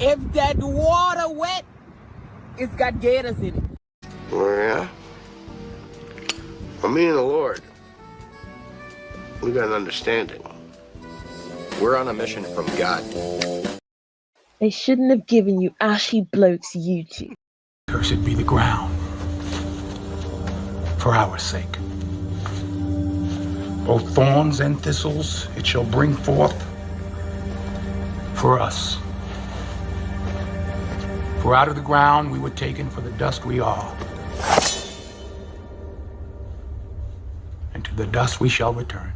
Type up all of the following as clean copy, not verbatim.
If that water wet, it's got gators in it. Oh, yeah? Well, me and the Lord, we got an understanding. We're on a mission from God. They shouldn't have given you ashy blokes YouTube. Cursed be the ground for our sake. Both thorns and thistles it shall bring forth for us. For out of the ground we were taken, for the dust we are. And to the dust we shall return.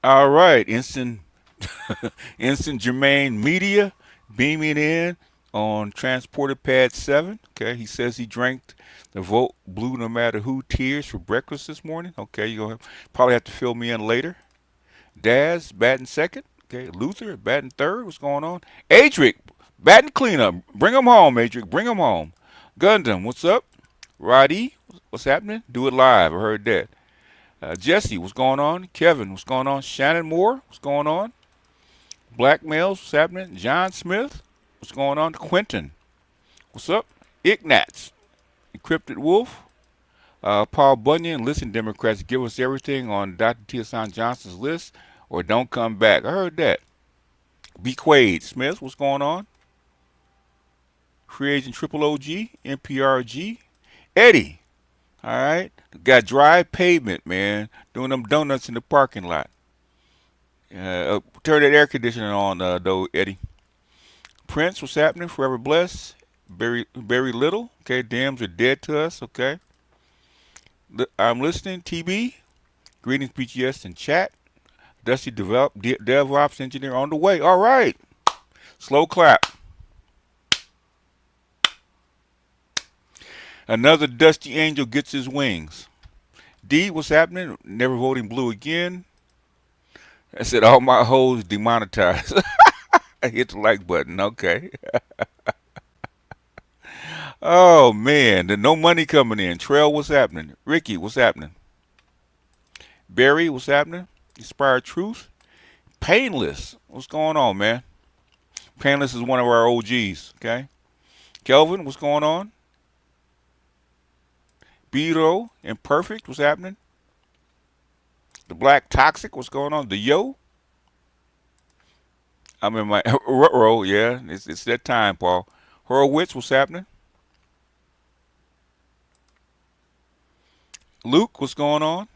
All right, instant Jermaine Media beaming in on Transporter Pad 7. Okay, he says he drank the Vote Blue No Matter Who tears for breakfast this morning. Okay, you're going to probably have to fill me in later. Daz batting second. Okay, Luther batting third. What's going on? Adric batting cleanup. Bring him home, Adric. Bring him home. Gundam, what's up? Roddy, what's happening? Do it live. I heard that. Jesse, what's going on? Kevin, what's going on? Shannon Moore, what's going on? Blackmails, what's happening? John Smith, what's going on? Quentin, what's up? Ignatz, Encrypted Wolf, Paul Bunyan, listen, Democrats, give us everything on Dr. T.S. Johnson's list or don't come back. I heard that. B. Quaid Smith, what's going on? Free Agent Triple OG, NPRG, Eddie. All right, got dry pavement, man. Doing them donuts in the parking lot. Turn that air conditioner on, though, Eddie. Prince, what's happening? Forever blessed. Very little. Okay, dams are dead to us. Okay. I'm listening. TB. Greetings, BGS and chat. Dusty DevOps engineer on the way. All right. Slow clap. Another Dusty Angel gets his wings. D, what's happening? Never voting blue again. I said all my hoes demonetized. I hit the like button. Okay. Oh, man. There's no money coming in. Trail, what's happening? Ricky, what's happening? Barry, what's happening? Inspired Truth. Painless. What's going on, man? Painless is one of our OGs. Okay. Kelvin, what's going on? Biro, Imperfect, what's happening? The Black Toxic, what's going on? The Yo, I'm in my row, yeah. It's that time, Paul. Horowitz, what's happening? Luke, what's going on?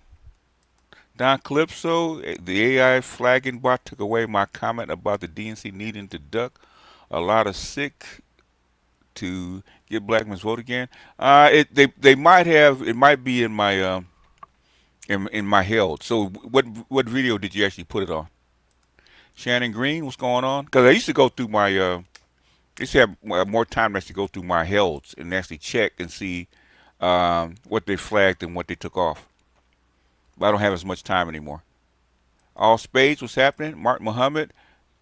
Don Calypso, the AI flagging bot took away my comment about the DNC needing to duck a lot of sick to get black men's vote again. They might have. It might be in my in my held. So what video did you actually put it on? Shannon Green, what's going on? Because I used to go through my I used to have more time to actually go through my helds and actually check and see what they flagged and what they took off. But I don't have as much time anymore. All Spades, what's happening? Mark Muhammad,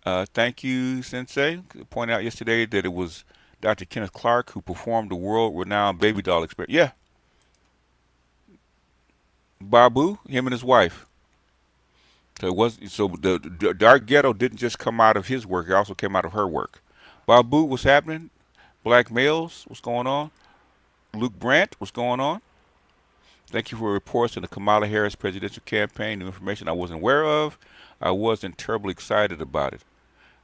thank you, Sensei. Pointed out yesterday that it was Dr. Kenneth Clark who performed the world-renowned baby doll experiment. Yeah. Babu, him and his wife. So the Dark Ghetto didn't just come out of his work; it also came out of her work. Babu, what's happening? Black Males, what's going on? Luke Brandt, what's going on? Thank you for reports on the Kamala Harris presidential campaign. New information I wasn't aware of. I wasn't terribly excited about it.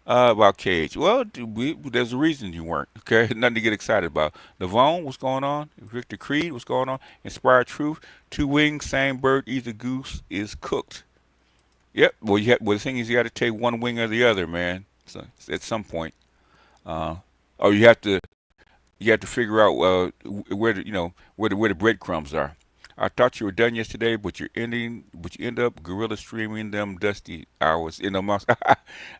About Cage. Well, there's a reason you weren't. Okay, nothing to get excited about. Navone, what's going on? Victor Creed, what's going on? Inspired Truth. Two wings, same bird, either goose is cooked. Yep. Well, well, the thing is, you got to take one wing or the other, man. So, at some point, uh, or you have to figure out where the where the breadcrumbs are. I thought you were done yesterday, but you end up gorilla streaming them dusty hours in the month.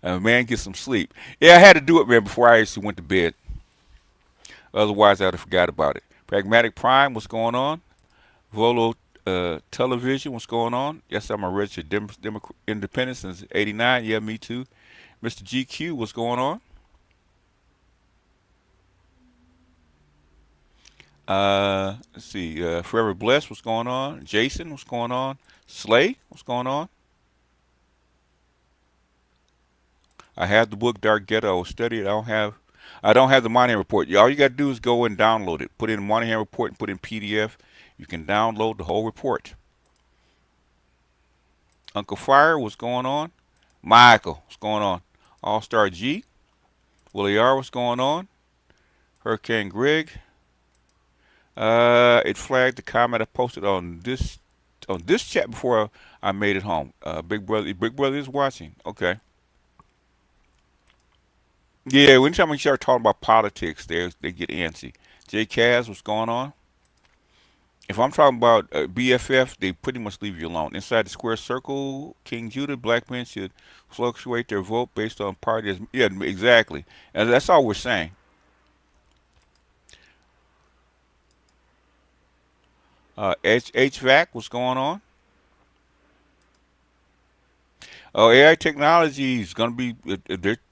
Man, get some sleep. Yeah, I had to do it, man, before I actually went to bed. Otherwise, I'd have forgot about it. Pragmatic Prime, what's going on? Volo Television, what's going on? Yes, I'm a registered independent since '89. Yeah, me too. Mr. GQ, what's going on? Let's see. Forever Blessed, what's going on? Jason, what's going on? Slay, what's going on? I have the book Dark Ghetto. I will study it. I don't have the Monahan report. All you got to do is go and download it. Put in the Monahan report and put in PDF. You can download the whole report. Uncle Fire, what's going on? Michael, what's going on? All Star G, Willie R, what's going on? Hurricane Greg. It flagged the comment I posted on this chat before I made it home. Big brother is watching. Okay. Yeah, anytime we start talking about politics, they get antsy. Jay Kaz, what's going on? If I'm talking about BFF, they pretty much leave you alone. Inside the square circle, King Judah, black men should fluctuate their vote based on parties. Yeah, exactly. And that's all we're saying. HVAC, what's going on? Oh, AI technology is going to be,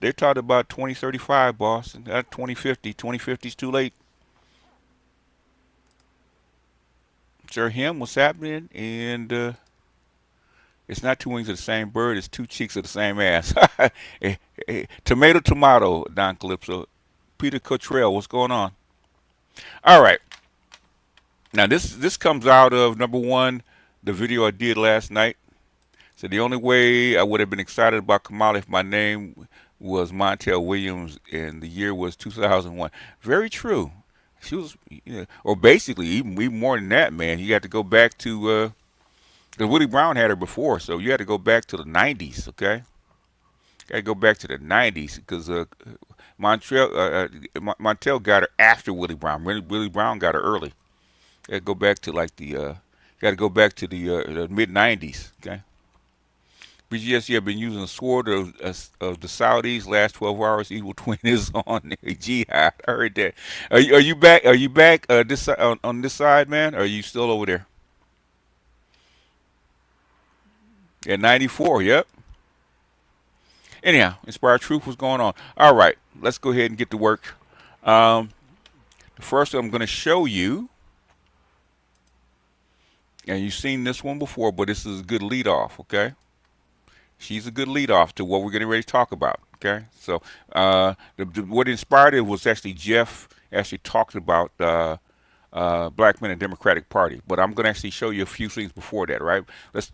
they're talking about 2035, boss. Not 2050. 2050 is too late. Sir Him, what's happening? And it's not two wings of the same bird, it's two cheeks of the same ass. Tomato, tomato, Don Calypso. Peter Cottrell, what's going on? All right. Now, this comes out of, number one, the video I did last night. So the only way I would have been excited about Kamala if my name was Montel Williams and the year was 2001. Very true. She was, or basically even more than that, man. You got to go back to, because Willie Brown had her before, so you had to go back to the 90s, okay? Got to go back to the 90s because Montel got her after Willie Brown. Willie Brown got her early. Got to go back to like got to go back to the mid 90s, okay? BGS, you have been using the sword of the Saudis last 12 hours. Evil Twin is on jihad. I heard that. Are you back? Are you back this on this side, man? Or are you still over there? At 94, yep. Anyhow, Inspired Truth was going on. All right, let's go ahead and get to work. The first I'm going to show you, and you've seen this one before, but this is a good lead off, okay? She's a good lead off to what we're getting ready to talk about, okay? So what inspired it was actually Jeff actually talked about black men and Democratic Party, but I'm going to actually show you a few things before that, right?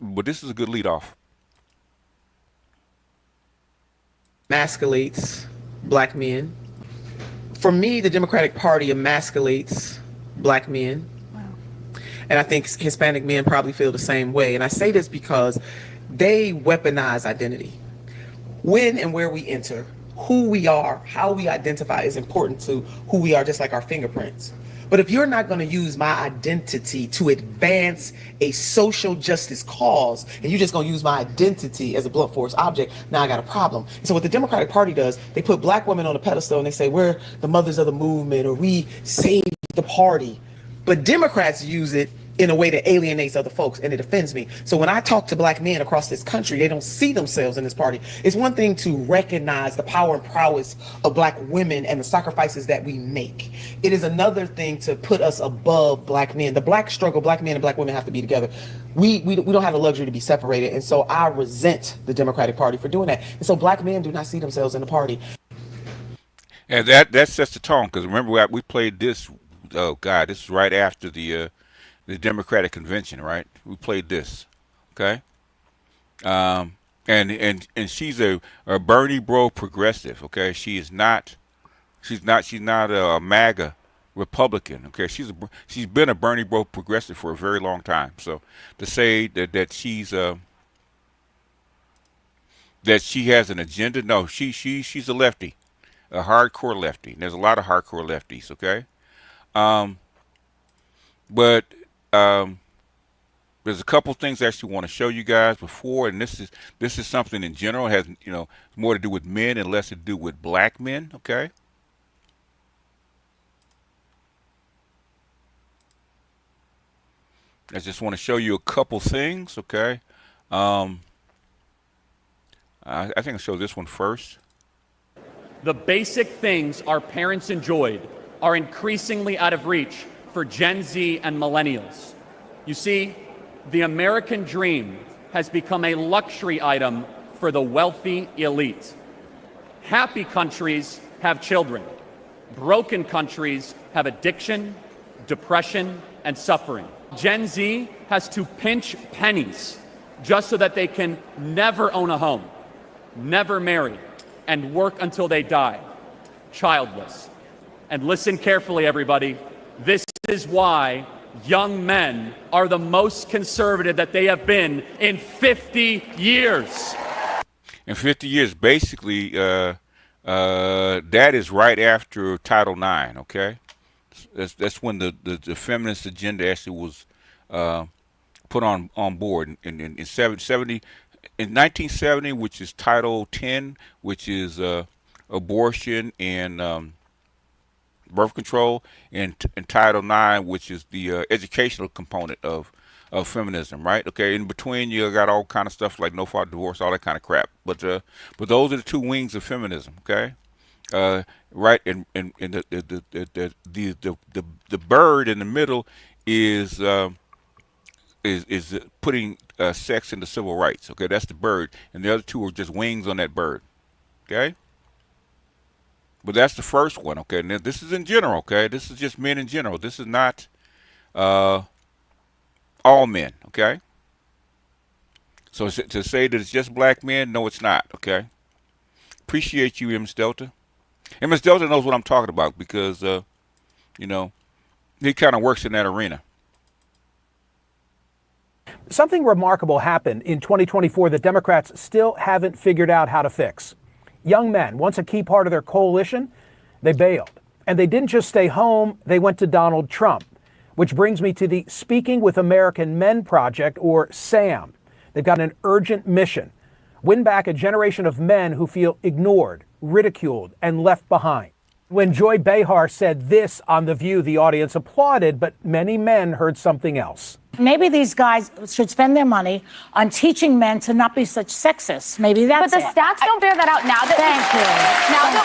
But this is a good lead off. Emasculates black men. For me, the Democratic Party emasculates black men. Wow. And I think Hispanic men probably feel the same way. And I say this because they weaponize identity. When and where we enter, who we are, how we identify is important to who we are, just like our fingerprints. But if you're not going to use my identity to advance a social justice cause, and you're just going to use my identity as a blunt force object, now I got a problem. And so what the Democratic Party does, they put black women on a pedestal and they say, we're the mothers of the movement, or we saved the party. But Democrats use it in a way that alienates other folks, and it offends me. So when I talk to black men across this country, they don't see themselves in this party. It's one thing to recognize the power and prowess of black women and the sacrifices that we make. It is another thing to put us above black men. The black struggle, black men and black women have to be together. We don't have the luxury to be separated, and so I resent the Democratic Party for doing that. And so black men do not see themselves in the party. And that sets the tone, because remember we played this, oh God, this is right after the Democratic convention, right? We played this, okay? and she's a Bernie bro progressive. Okay, she's not a MAGA Republican. Okay, she's been a Bernie bro progressive for a very long time. So to say that she has an agenda, no, she's a lefty, a hardcore lefty. And there's a lot of hardcore lefties. Okay, um, but there's a couple things I actually want to show you guys before, and this is something in general. It has more to do with men and less to do with black men. Okay. I just want to show you a couple things, okay? I think I'll show this one first. The basic things our parents enjoyed are increasingly out of reach for Gen Z and millennials. You see, the American dream has become a luxury item for the wealthy elite. Happy countries have children. Broken countries have addiction, depression, and suffering. Gen Z has to pinch pennies just so that they can never own a home, never marry, and work until they die, childless. And listen carefully, everybody. This is why young men are the most conservative that they have been in 50 years. In 50 years, basically, that is right after Title IX, okay? That's when the feminist agenda actually was put on board in 1970, which is Title X, which is abortion and birth control, and Title IX, which is the educational component of feminism, right? Okay, in between you got all kind of stuff like no fault divorce, all that kind of crap. But those are the two wings of feminism, okay? Right, and the bird in the middle is putting sex into civil rights. Okay, that's the bird, and the other two are just wings on that bird. Okay, but that's the first one. Okay, now this is in general. Okay, this is just men in general. This is not all men. Okay, so to say that it's just black men, no, it's not. Okay, appreciate you, Ms. Delta. And Ms. Delta knows what I'm talking about because, he kind of works in that arena. Something remarkable happened in 2024 that Democrats still haven't figured out how to fix. Young men, once a key part of their coalition, they bailed. And they didn't just stay home, they went to Donald Trump. Which brings me to the Speaking with American Men Project, or SAM. They've got an urgent mission. Win back a generation of men who feel ignored, ridiculed, and left behind. When Joy Behar said this on The View, the audience applauded, but many men heard something else. Maybe these guys should spend their money on teaching men to not be such sexists. Maybe that's it. But the stats don't bear that out now that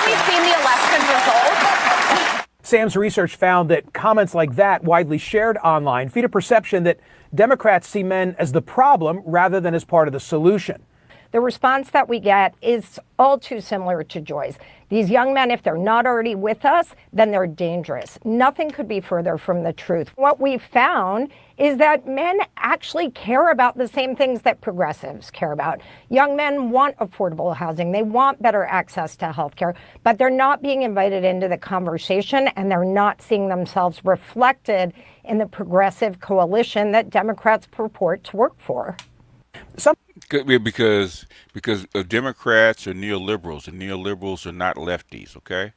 we've seen the election results. Sam's research found that comments like that, widely shared online, feed a perception that Democrats see men as the problem rather than as part of the solution. The response that we get is all too similar to Joy's. These young men, if they're not already with us, then they're dangerous. Nothing could be further from the truth. What we've found is that men actually care about the same things that progressives care about. Young men want affordable housing. They want better access to health care, but they're not being invited into the conversation, and they're not seeing themselves reflected in the progressive coalition that Democrats purport to work for. Because Democrats are neoliberals, and neoliberals are not lefties. Okay,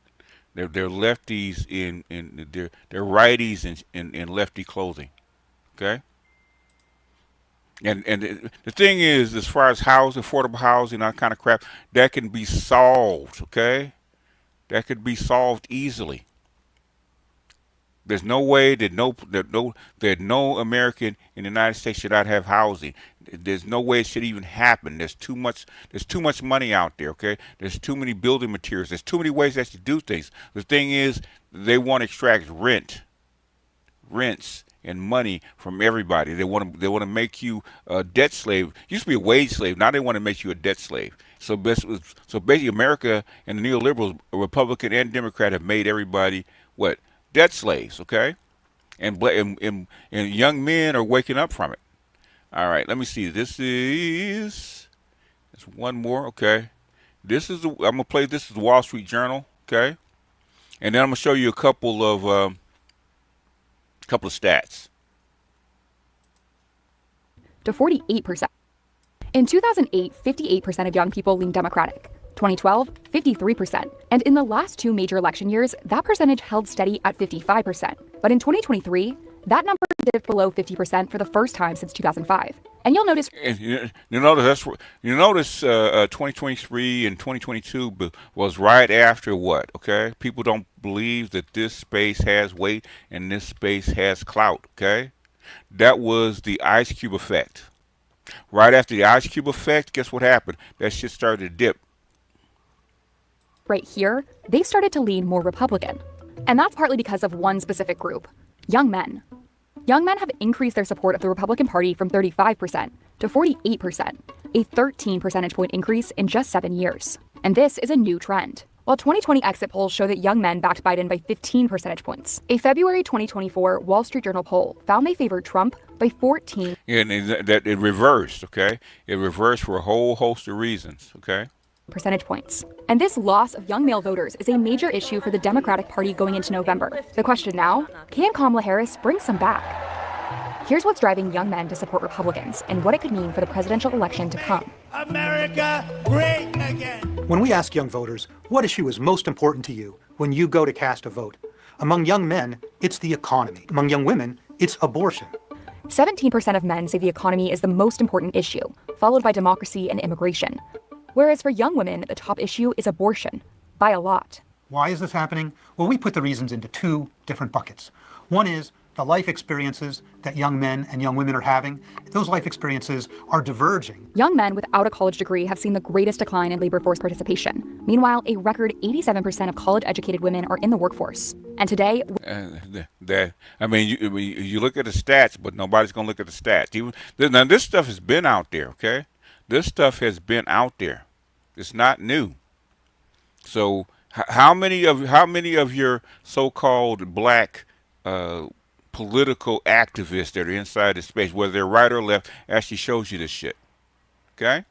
they're lefties they're righties in lefty clothing. Okay, and the thing is, as far as housing, affordable housing, that kind of crap, that can be solved. Okay, that could be solved easily. There's no way that no American in the United States should not have housing. There's no way it should even happen. There's too much money out there, okay? There's too many building materials. There's too many ways that you do things. The thing is, they want to extract rents and money from everybody. They want to make you a debt slave. You used to be a wage slave. Now they want to make you a debt slave. So basically America and the neoliberals, Republican and Democrat, have made everybody what? Debt slaves, okay? And young men are waking up from it. All right, let me see. This is There's one more. Okay. I'm gonna play this as the Wall Street Journal. Okay. And then I'm gonna show you a couple of stats. To 48%. In 2008, 58% of young people leaned Democratic. 2012, 53%. And in the last two major election years, that percentage held steady at 55%. But in 2023, that number dipped below 50% for the first time since 2005. And you'll notice... You notice 2023 and 2022 was right after what, okay? People don't believe that this space has weight and this space has clout, okay? That was the ice cube effect. Right after the ice cube effect, guess what happened? That shit started to dip. Right here, they started to lean more Republican. And that's partly because of one specific group, young men. Young men have increased their support of the Republican Party from 35% to 48%, a 13 percentage point increase in just 7 years. And this is a new trend. While 2020 exit polls show that young men backed Biden by 15 percentage points, a February 2024 Wall Street Journal poll found they favored Trump by 14. And that it reversed, okay? It reversed for a whole host of reasons, okay? Percentage points. And this loss of young male voters is a major issue for the Democratic Party going into November. The question now, can Kamala Harris bring some back? Here's what's driving young men to support Republicans and what it could mean for the presidential election to come. America great again. When we ask young voters, what issue is most important to you when you go to cast a vote? Among young men, it's the economy. Among young women, it's abortion. 17% of men say the economy is the most important issue, followed by democracy and immigration. Whereas for young women, the top issue is abortion, by a lot. Why is this happening? Well, we put the reasons into two different buckets. One is the life experiences that young men and young women are having. Those life experiences are diverging. Young men without a college degree have seen the greatest decline in labor force participation. Meanwhile, a record 87% of college-educated women are in the workforce. And today... you look at the stats, but nobody's going to look at the stats. Now, this stuff has been out there, okay? This stuff has been out there. It's not new. So how many of your so-called black political activists that are inside the space, whether they're right or left, actually shows you this shit? Okay?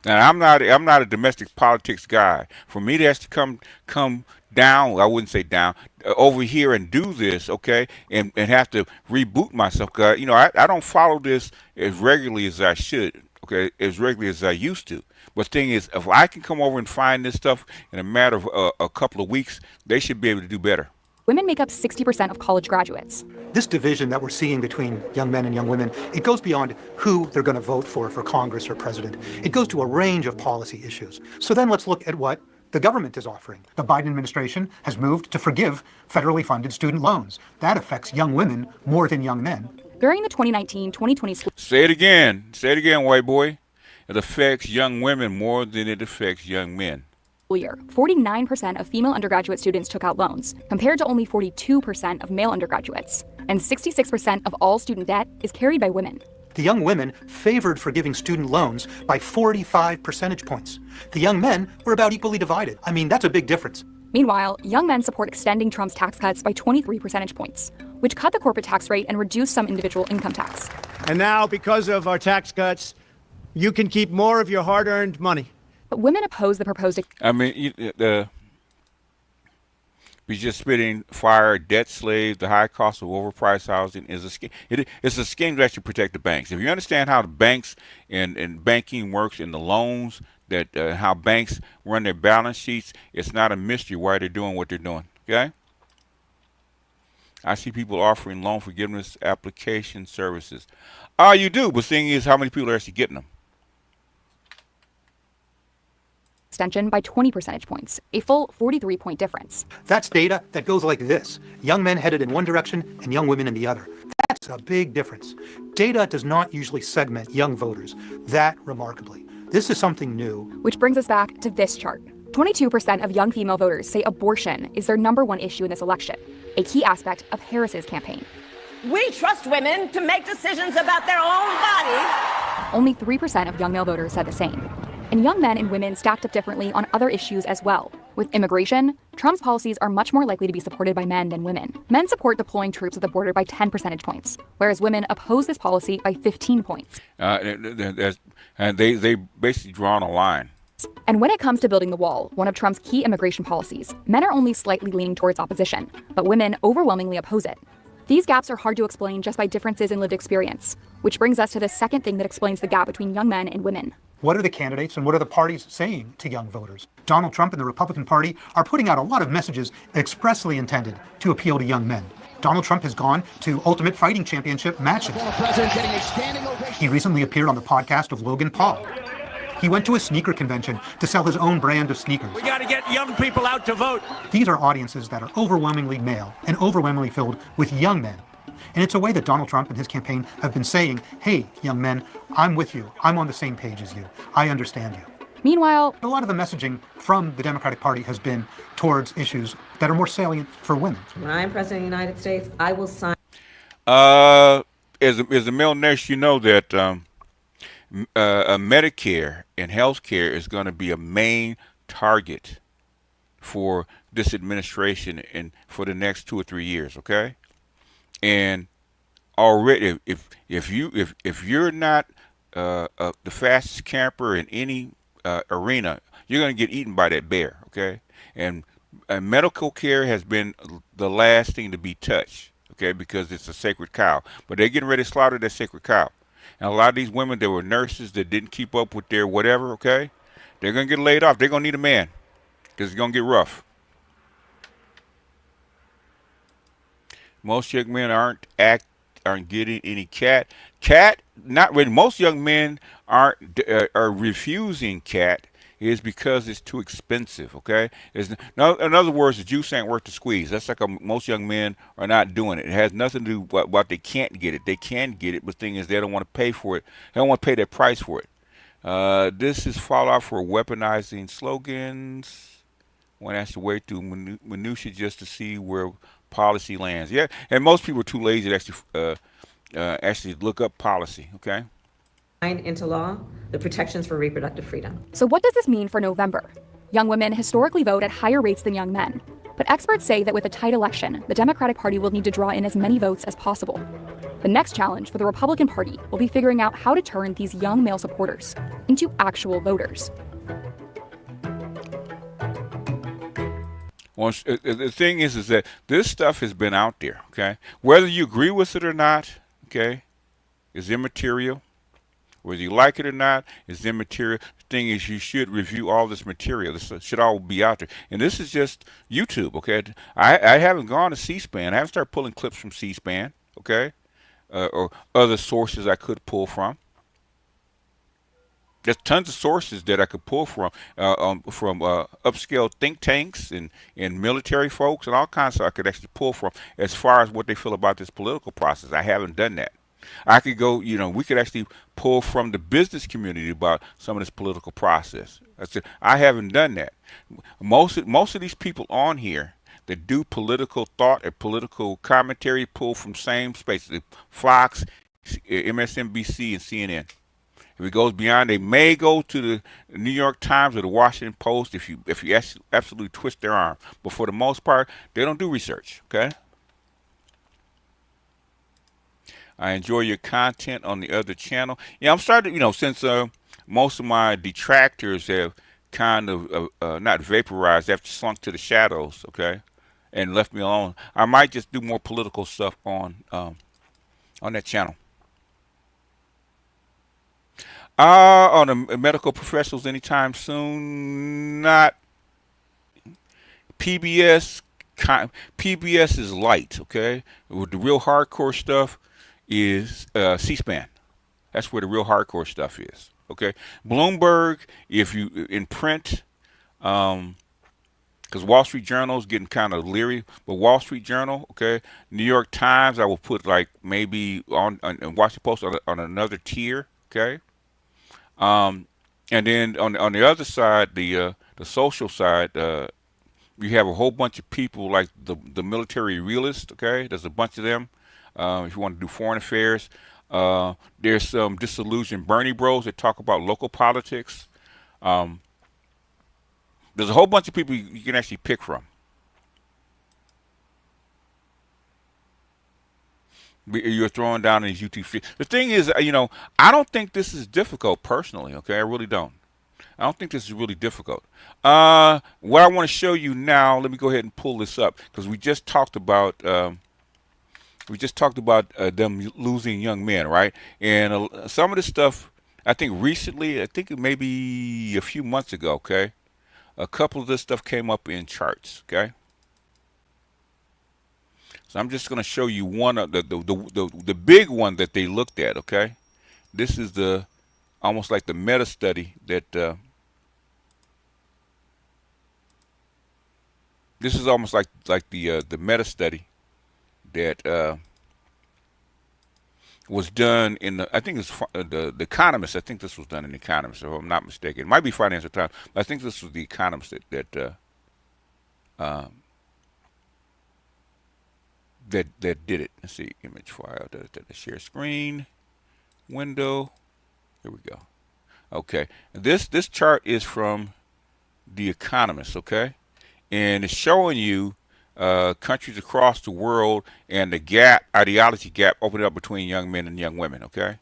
Now I'm not a domestic politics guy. For me to actually come down, I wouldn't say down, over here and do this, okay, and have to reboot myself. Cause, I don't follow this as regularly as I should, okay, as regularly as I used to. But the thing is, if I can come over and find this stuff in a matter of a couple of weeks, they should be able to do better. Women make up 60% of college graduates. This division that we're seeing between young men and young women, it goes beyond who they're going to vote for Congress or president. It goes to a range of policy issues. So then let's look at what the government is offering. The Biden administration has moved to forgive federally funded student loans. That affects young women more than young men. During the 2019-2020 school... Say it again, white boy. It affects young women more than it affects young men. Year, 49% of female undergraduate students took out loans, compared to only 42% of male undergraduates. And 66% of all student debt is carried by women. The young women favored forgiving student loans by 45 percentage points. The young men were about equally divided. I mean, that's a big difference. Meanwhile, young men support extending Trump's tax cuts by 23 percentage points, which cut the corporate tax rate and reduced some individual income tax. And now, because of our tax cuts, you can keep more of your hard-earned money. But women oppose the proposed... We just spitting fire, debt slave, the high cost of overpriced housing is a scheme. It's a scheme to actually protect the banks. If you understand how the banks and banking works and the loans, that how banks run their balance sheets, it's not a mystery why they're doing what they're doing, okay? I see people offering loan forgiveness application services. You do, but the thing is, how many people are actually getting them? Extension by 20 percentage points, a full 43-point difference. That's data that goes like this. Young men headed in one direction and young women in the other. That's a big difference. Data does not usually segment young voters that remarkably. This is something new. Which brings us back to this chart. 22% of young female voters say abortion is their #1 issue in this election, a key aspect of Harris's campaign. We trust women to make decisions about their own body. Only 3% of young male voters said the same. And young men and women stacked up differently on other issues as well, With immigration, Trump's policies are much more likely to be supported by men than women. Men support deploying troops at the border by 10 percentage points, whereas women oppose this policy by 15 points. And they basically drawn a line. And when it comes to building the wall, one of Trump's key immigration policies, men are only slightly leaning towards opposition, but women overwhelmingly oppose it. These gaps are hard to explain just by differences in lived experience, which brings us to the second thing that explains the gap between young men and women. What are the candidates and what are the parties saying to young voters? Donald Trump and the Republican Party are putting out a lot of messages expressly intended to appeal to young men. Donald Trump has gone to Ultimate Fighting Championship matches. He recently appeared on the podcast of Logan Paul. He went to a sneaker convention to sell his own brand of sneakers. We got to get young people out to vote. These are audiences that are overwhelmingly male and overwhelmingly filled with young men. And it's a way that Donald Trump and his campaign have been saying, hey, young men, I'm with you. I'm on the same page as you. I understand you. Meanwhile, a lot of the messaging from the Democratic Party has been towards issues that are more salient for women. When I am president of the United States, I will sign. As a male nurse, you know that Medicare and health care is going to be a main target for this administration and for the next 2 or 3 years, okay? And already, if you're not the fastest camper in any arena, you're going to get eaten by that bear, okay? And medical care has been the last thing to be touched, okay, because it's a sacred cow. But they're getting ready to slaughter that sacred cow. And a lot of these women that were nurses that didn't keep up with their whatever, okay, they're going to get laid off. They're going to need a man because it's going to get rough. Most young men aren't getting any cat. Not really. Most young men are refusing cat is because it's too expensive, okay? In other words, the juice ain't worth the squeeze. That's like most young men are not doing it. It has nothing to do with what they can't get it. They can get it, but the thing is they don't want to pay for it. They don't want to pay that price for it. This is fallout for weaponizing slogans. One has to wait through minutia just to see where policy lands. Yeah, and most people are too lazy to actually look up policy, okay? Into law the protections for reproductive freedom. So what does this mean for November? Young women historically vote at higher rates than young men, but experts say that with a tight election, the Democratic Party will need to draw in as many votes as possible. The next challenge for the Republican Party will be figuring out how to turn these young male supporters into actual voters. Well, the thing is that this stuff has been out there, okay? Whether you agree with it or not, okay, is immaterial. Whether you like it or not is immaterial. The thing is, you should review all this material. This should all be out there. And this is just YouTube, okay? I haven't gone to C-SPAN. I haven't started pulling clips from C-SPAN, okay? Or other sources I could pull from. There's tons of sources that I could pull from upscale think tanks and military folks and all kinds of stuff I could actually pull from as far as what they feel about this political process. I haven't done that. I could go, we could actually pull from the business community about some of this political process. I haven't done that. Most of these people on here that do political thought or political commentary pull from same spaces: Fox, MSNBC, and CNN. If it goes beyond, they may go to the New York Times or the Washington Post if you absolutely twist their arm. But for the most part, they don't do research, okay? I enjoy your content on the other channel. Yeah, I'm starting, since most of my detractors have kind of not vaporized, they've slunk to the shadows, okay, and left me alone. I might just do more political stuff on that channel. On the medical professionals anytime soon, not. PBS is light, okay? With the real hardcore stuff is C-SPAN. That's where the real hardcore stuff is, okay? Bloomberg, if you in print, because Wall Street Journal is getting kind of leery, but Wall Street Journal, okay? New York Times, I will put like maybe on Washington Post on another tier, okay? And then on the other side, the social side, you have a whole bunch of people like the military realists, okay? There's a bunch of them. If you want to do foreign affairs, there's some disillusioned Bernie bros that talk about local politics. There's a whole bunch of people you can actually pick from. You're throwing down these YouTube feeds. The thing is, I don't think this is difficult personally. Okay, I really don't. I don't think this is really difficult. What I want to show you now, let me go ahead and pull this up because we just talked about them losing young men, right? And some of this stuff, I think recently, I think maybe a few months ago, okay, a couple of this stuff came up in charts, okay. So I'm just going to show you one of the big one that they looked at, okay. This is the almost like the meta study that this is almost like the meta study that was done in the, I think it's the Economist. I think this was done in the Economist, if I'm not mistaken. It might be Financial Times, but I think this was the Economist that did it. Let's see, image file, share screen, window. Here we go. Okay, this chart is from the Economist. Okay, and it's showing you countries across the world and the ideology gap opening up between young men and young women. Okay,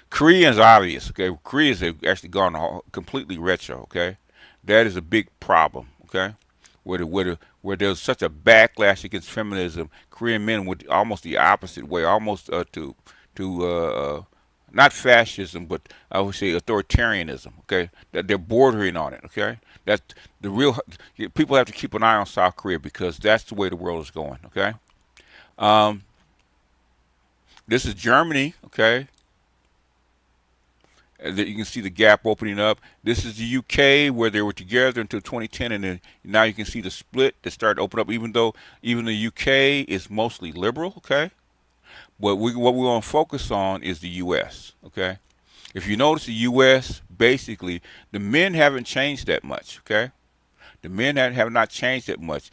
Korea is obvious. Okay, Korea has actually gone completely retro. Okay, that is a big problem. Okay, where there's such a backlash against feminism, Korean men went almost the opposite way, almost to not fascism, but I would say authoritarianism. Okay, that they're bordering on it. Okay, that's the real. People have to keep an eye on South Korea because that's the way the world is going. Okay, this is Germany. Okay, that you can see the gap opening up. This is the UK where they were together until 2010, and then now you can see the split that started to open up. Even though even the UK is mostly liberal. Okay. What we want to focus on is the U.S. Okay, if you notice the U.S. basically the men haven't changed that much. Okay, the men have not changed that much.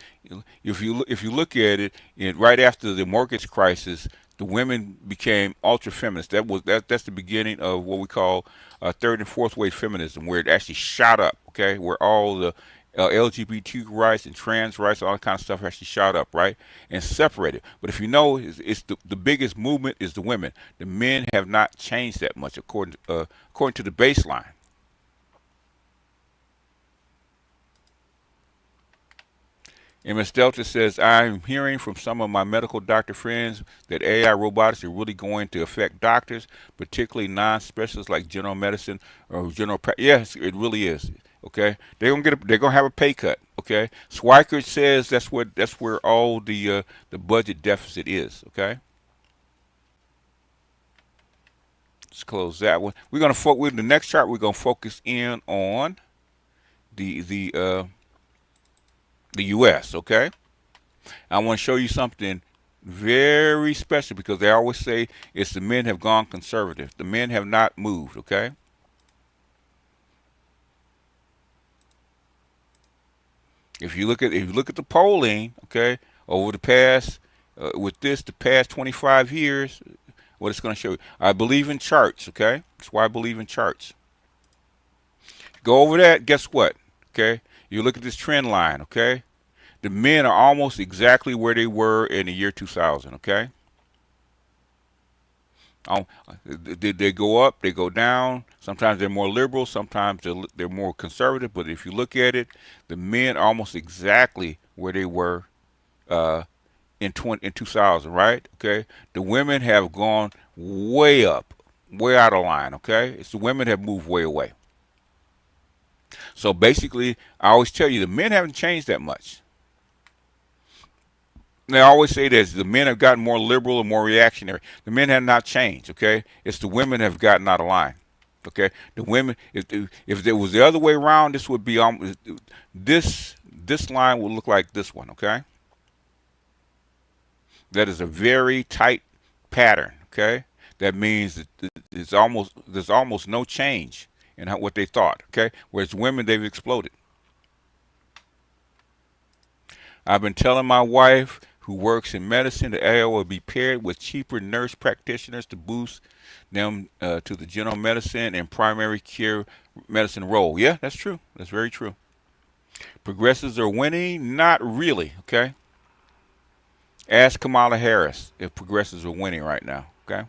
If you look at it, right after the mortgage crisis, the women became ultra feminist. That's the beginning of what we call third and fourth wave feminism, where it actually shot up. Okay, where all the LGBT rights and trans rights, all that kind of stuff actually shot up, right, and separated. But if you know, it's the biggest movement is the women. The men have not changed that much according to the baseline. MS Delta says, I'm hearing from some of my medical doctor friends that AI robotics are really going to affect doctors, particularly non-specialists like general medicine or general practice. Yes, it really is. Okay, they're gonna have a pay cut. Okay, Schweikert says that's where all the budget deficit is. Okay, let's close that one. We're gonna with the next chart. We're gonna focus in on the U.S. Okay, I want to show you something very special because they always say it's the men have gone conservative. The men have not moved. Okay. If you look at the polling, okay, over the past the past 25 years, what it's going to show you. I believe in charts, okay? That's why I believe in charts. Go over that, guess what? Okay? You look at this trend line, okay? The men are almost exactly where they were in the year 2000, okay? They go up, they go down. Sometimes they're more liberal, sometimes they're more conservative. But if you look at it, the men are almost exactly where they were in 2000, right? Okay, the women have gone way up, way out of line. Okay, it's the women have moved way away. So basically, I always tell you the men haven't changed that much. They always say this: the men have gotten more liberal and more reactionary. The men have not changed. Okay, it's the women have gotten out of line. Okay, the women. If it was the other way around, this would be this line would look like this one. Okay, that is a very tight pattern. Okay, that means that there's almost no change in what they thought. Okay, whereas women, they've exploded. I've been telling my wife, who works in medicine, the AI will be paired with cheaper nurse practitioners to boost them to the general medicine and primary care medicine role. Yeah, that's true. That's very true. Progressives are winning? Not really, okay? Ask Kamala Harris if progressives are winning right now, okay?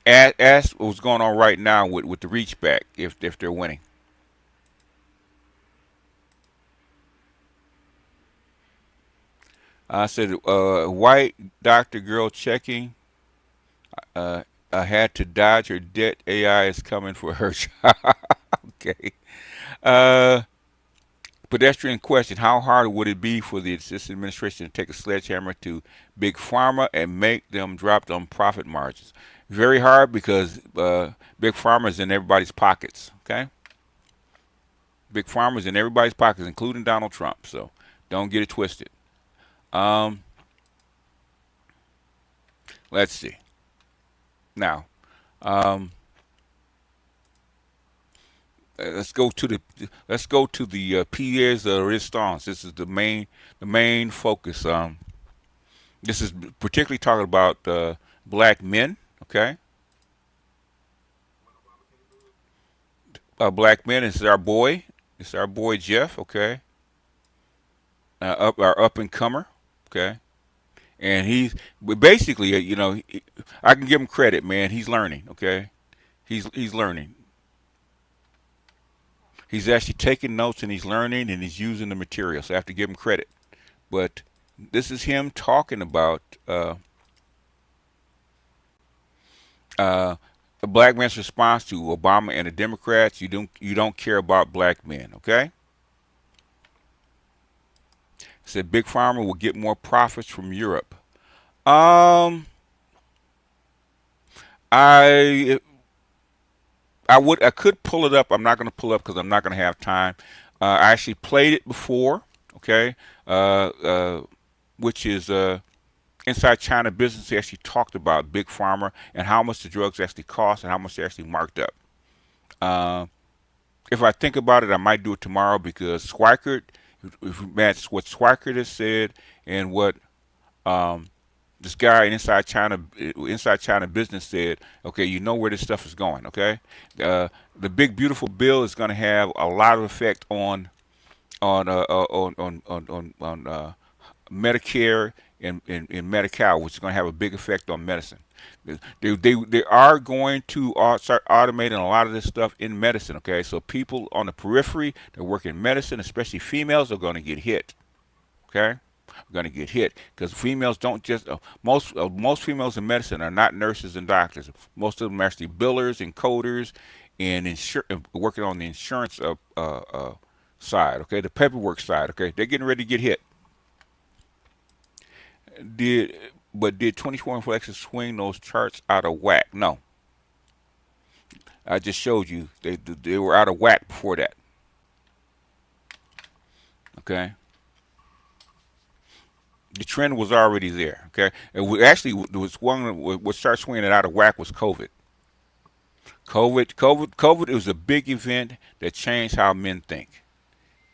Ask what's going on right now with the reach back if they're winning. I said, white doctor girl checking. I had to dodge her debt. AI is coming for her job. Okay. Pedestrian question: how hard would it be for the administration to take a sledgehammer to big pharma and make them drop them profit margins? Very hard, because big pharma is in everybody's pockets. Okay. Big pharma is in everybody's pockets, including Donald Trump. So don't get it twisted. Let's see. Now, let's go to the pièces de résistance. This is the main focus. This is particularly talking about black men. Okay. Black men. This is our boy. This is our boy Jeff. Okay. Our up and comer. Okay. And he's basically, I can give him credit, man. He's learning, okay? He's learning. He's actually taking notes, and he's learning, and he's using the material. So I have to give him credit. But this is him talking about a black man's response to Obama and the Democrats. You don't care about black men, okay? Said Big Pharma will get more profits from Europe. I could pull it up. I'm not going to pull it up because I'm not going to have time. I actually played it before, okay? Which is Inside China Business. They actually talked about Big Pharma and how much the drugs actually cost and how much they're actually marked up. If I think about it, I might do it tomorrow, because Schweikert, if you match what Schweikert has said and what this guy in Inside China Business said, okay, you know where this stuff is going, okay? The big beautiful bill is going to have a lot of effect on Medicare and Medi-Cal, which is going to have a big effect on medicine. They are going to start automating a lot of this stuff in medicine, okay? So people on the periphery that work in medicine, especially females, are going to get hit, okay? Are going to get hit, because females don't just most females in medicine are not nurses and doctors. Most of them are actually billers and coders and working on the insurance side, okay? The paperwork side, okay? They're getting ready to get hit. Did 2021 flexes swing those charts out of whack? No. I just showed you they were out of whack before that. Okay. The trend was already there. Okay. It was one what started swinging it out of whack was COVID. COVID was a big event that changed how men think.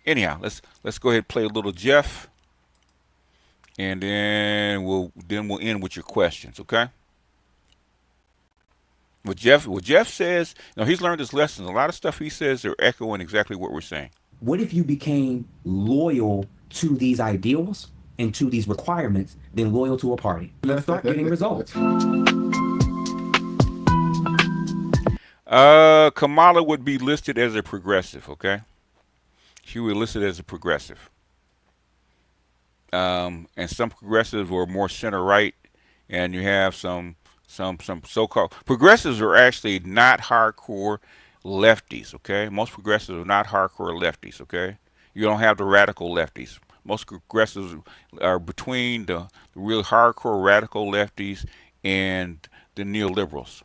Anyhow, let's go ahead and play a little Jeff. And then we'll end with your questions, okay? What Jeff says, he's learned his lessons. A lot of stuff he says are echoing exactly what we're saying. What if you became loyal to these ideals and to these requirements, then loyal to a party? Let's start getting results. Kamala would be listed as a progressive, okay? She would be listed as a progressive. And some progressives were more center right, and you have some so-called progressives are actually not hardcore lefties. Okay, most progressives are not hardcore lefties. Okay, you don't have the radical lefties. Most progressives are between the real hardcore radical lefties and the neoliberals.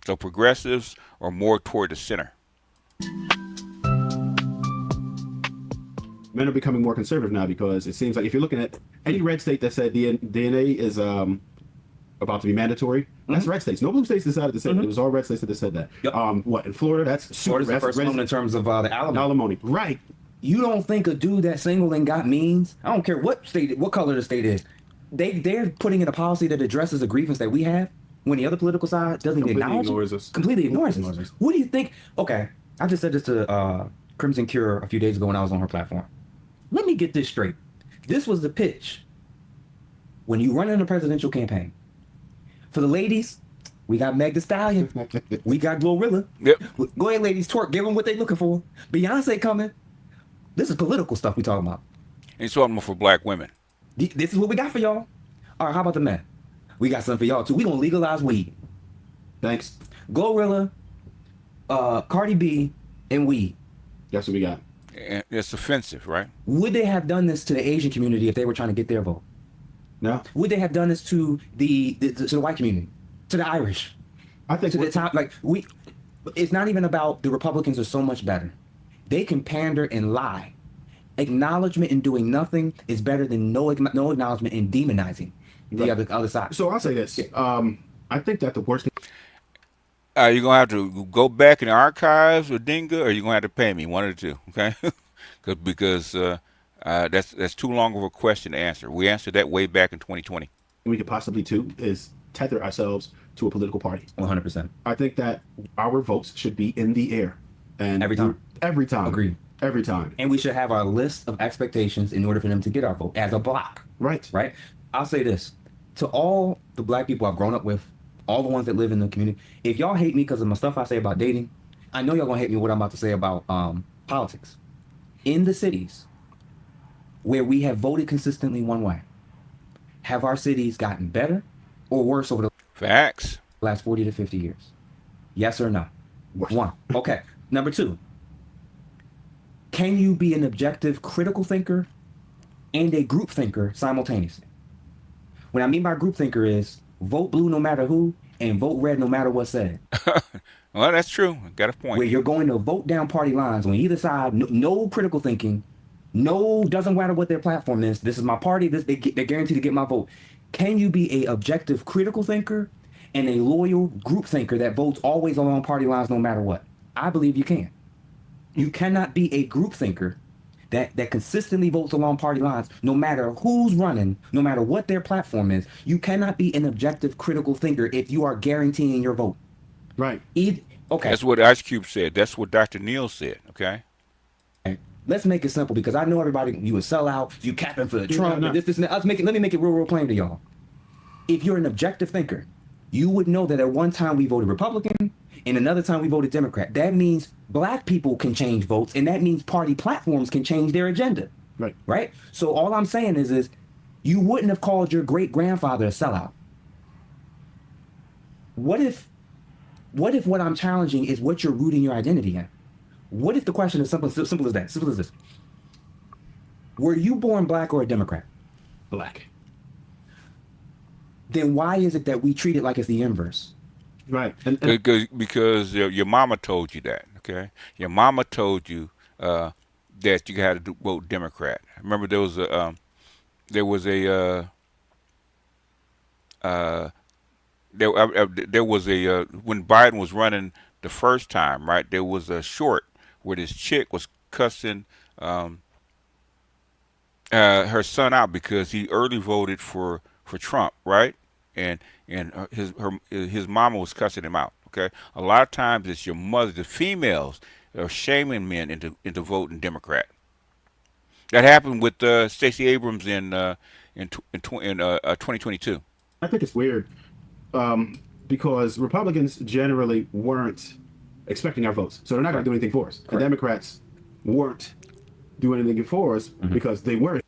So progressives are more toward the center. Men are becoming more conservative now, because it seems like if you're looking at any red state that said DNA is about to be mandatory, that's red states. No blue states decided to say that. It was all red states that said that. Yep. What, in Florida? Florida's the first one in terms of the alimony. Right. You don't think a dude that's single and got means? I don't care what color the state is. They're putting in a policy that addresses a grievance that we have when the other political side doesn't acknowledge it. Completely ignores us. What do you think? Okay, I just said this to Crimson Cure a few days ago when I was on her platform. Let me get this straight. This was the pitch when you run in a presidential campaign. For the ladies, we got Meg Thee Stallion. We got Glorilla. Yep. Go ahead, ladies, twerk. Give them what they looking for. Beyonce coming. This is political stuff we talking about. And it's something for black women. This is what we got for y'all. All right, how about the men? We got something for y'all too. We gonna legalize weed. Thanks. Glorilla, Cardi B, and weed. That's what we got. And it's offensive, right? Would they have done this to the Asian community if they were trying to get their vote? No. Would they have done this to the white community, to the Irish? I think to the top, like we. It's not even about the Republicans are so much better. They can pander and lie. Acknowledgement in doing nothing is better than no acknowledgement in demonizing the other side. So I'll say this. I think that the worst thing. You're gonna have to go back in the archives with Dinga, or you're gonna have to pay me, one of the two, okay? because that's too long of a question to answer. We answered that way back in 2020. We could possibly do is tether ourselves to a political party. 100%. I think that our votes should be in the air, and every time. Every time. Agreed. Every time. And we should have our list of expectations in order for them to get our vote as a block. Right. Right. I'll say this to all the black people I've grown up with. All the ones that live in the community. If y'all hate me because of my stuff I say about dating, I know y'all gonna hate me what I'm about to say about politics. In the cities where we have voted consistently one way, have our cities gotten better or worse over the last 40 to 50 years? Yes or no? One. Okay. Number two, can you be an objective critical thinker and a group thinker simultaneously? What I mean by group thinker is vote blue no matter who, and vote red no matter what's said. Well, that's true. Got a point. Where you're going to vote down party lines on either side, no critical thinking, doesn't matter what their platform is. This is my party. They're guaranteed to get my vote. Can you be a objective critical thinker and a loyal group thinker that votes always along party lines no matter what? I believe you can. You cannot be a group thinker that consistently votes along party lines, no matter who's running, no matter what their platform is. You cannot be an objective critical thinker if you are guaranteeing your vote. Right. Okay. That's what Ice Cube said. That's what Dr. Neal said, okay? Let's make it simple because I know everybody, you a sellout, you capping for Trump, and this, and that. Let me make it real plain to y'all. If you're an objective thinker, you would know that at one time we voted Republican, and another time we voted Democrat. That means black people can change votes, and that means party platforms can change their agenda. Right. Right? So all I'm saying is you wouldn't have called your great-grandfather a sellout. What if what I'm challenging is what you're rooting your identity in? What if the question is simple as that? Simple as this. Were you born black or a Democrat? Black. Then why is it that we treat it like it's the inverse? Right. Because your mama told you that, okay? Your mama told you that you had to vote Democrat. Remember there was a when Biden was running the first time, right? There was a short where this chick was cussing her son out because he early voted for Trump, right? And his mama was cussing him out. Okay, a lot of times it's your mother, the females, are shaming men into voting Democrat. That happened with Stacey Abrams in 2022. I think it's weird because Republicans generally weren't expecting our votes, so they're not going to do anything for us. The Democrats weren't doing anything for us because they weren't.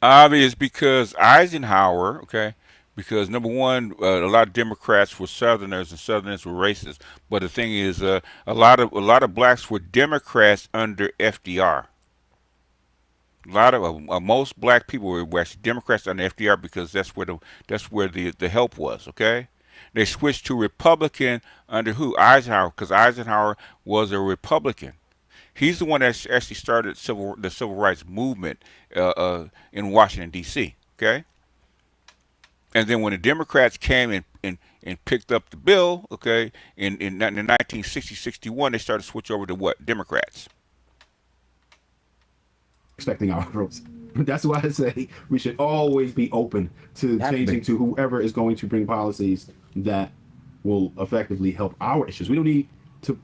Obvious because Eisenhower, okay. Because number one, a lot of Democrats were Southerners, and Southerners were racist. But the thing is, a lot of blacks were Democrats under FDR. A lot of most black people were actually Democrats under FDR because that's where the help was. Okay, they switched to Republican under who? Eisenhower, because Eisenhower was a Republican. He's the one that actually started the civil rights movement in Washington D.C. Okay. And then when the Democrats came and picked up the bill, okay, in 1960-61, they started to switch over to what? Democrats. Expecting our votes. That's why I say we should always be open to changing to whoever is going to bring policies that will effectively help our issues. We don't need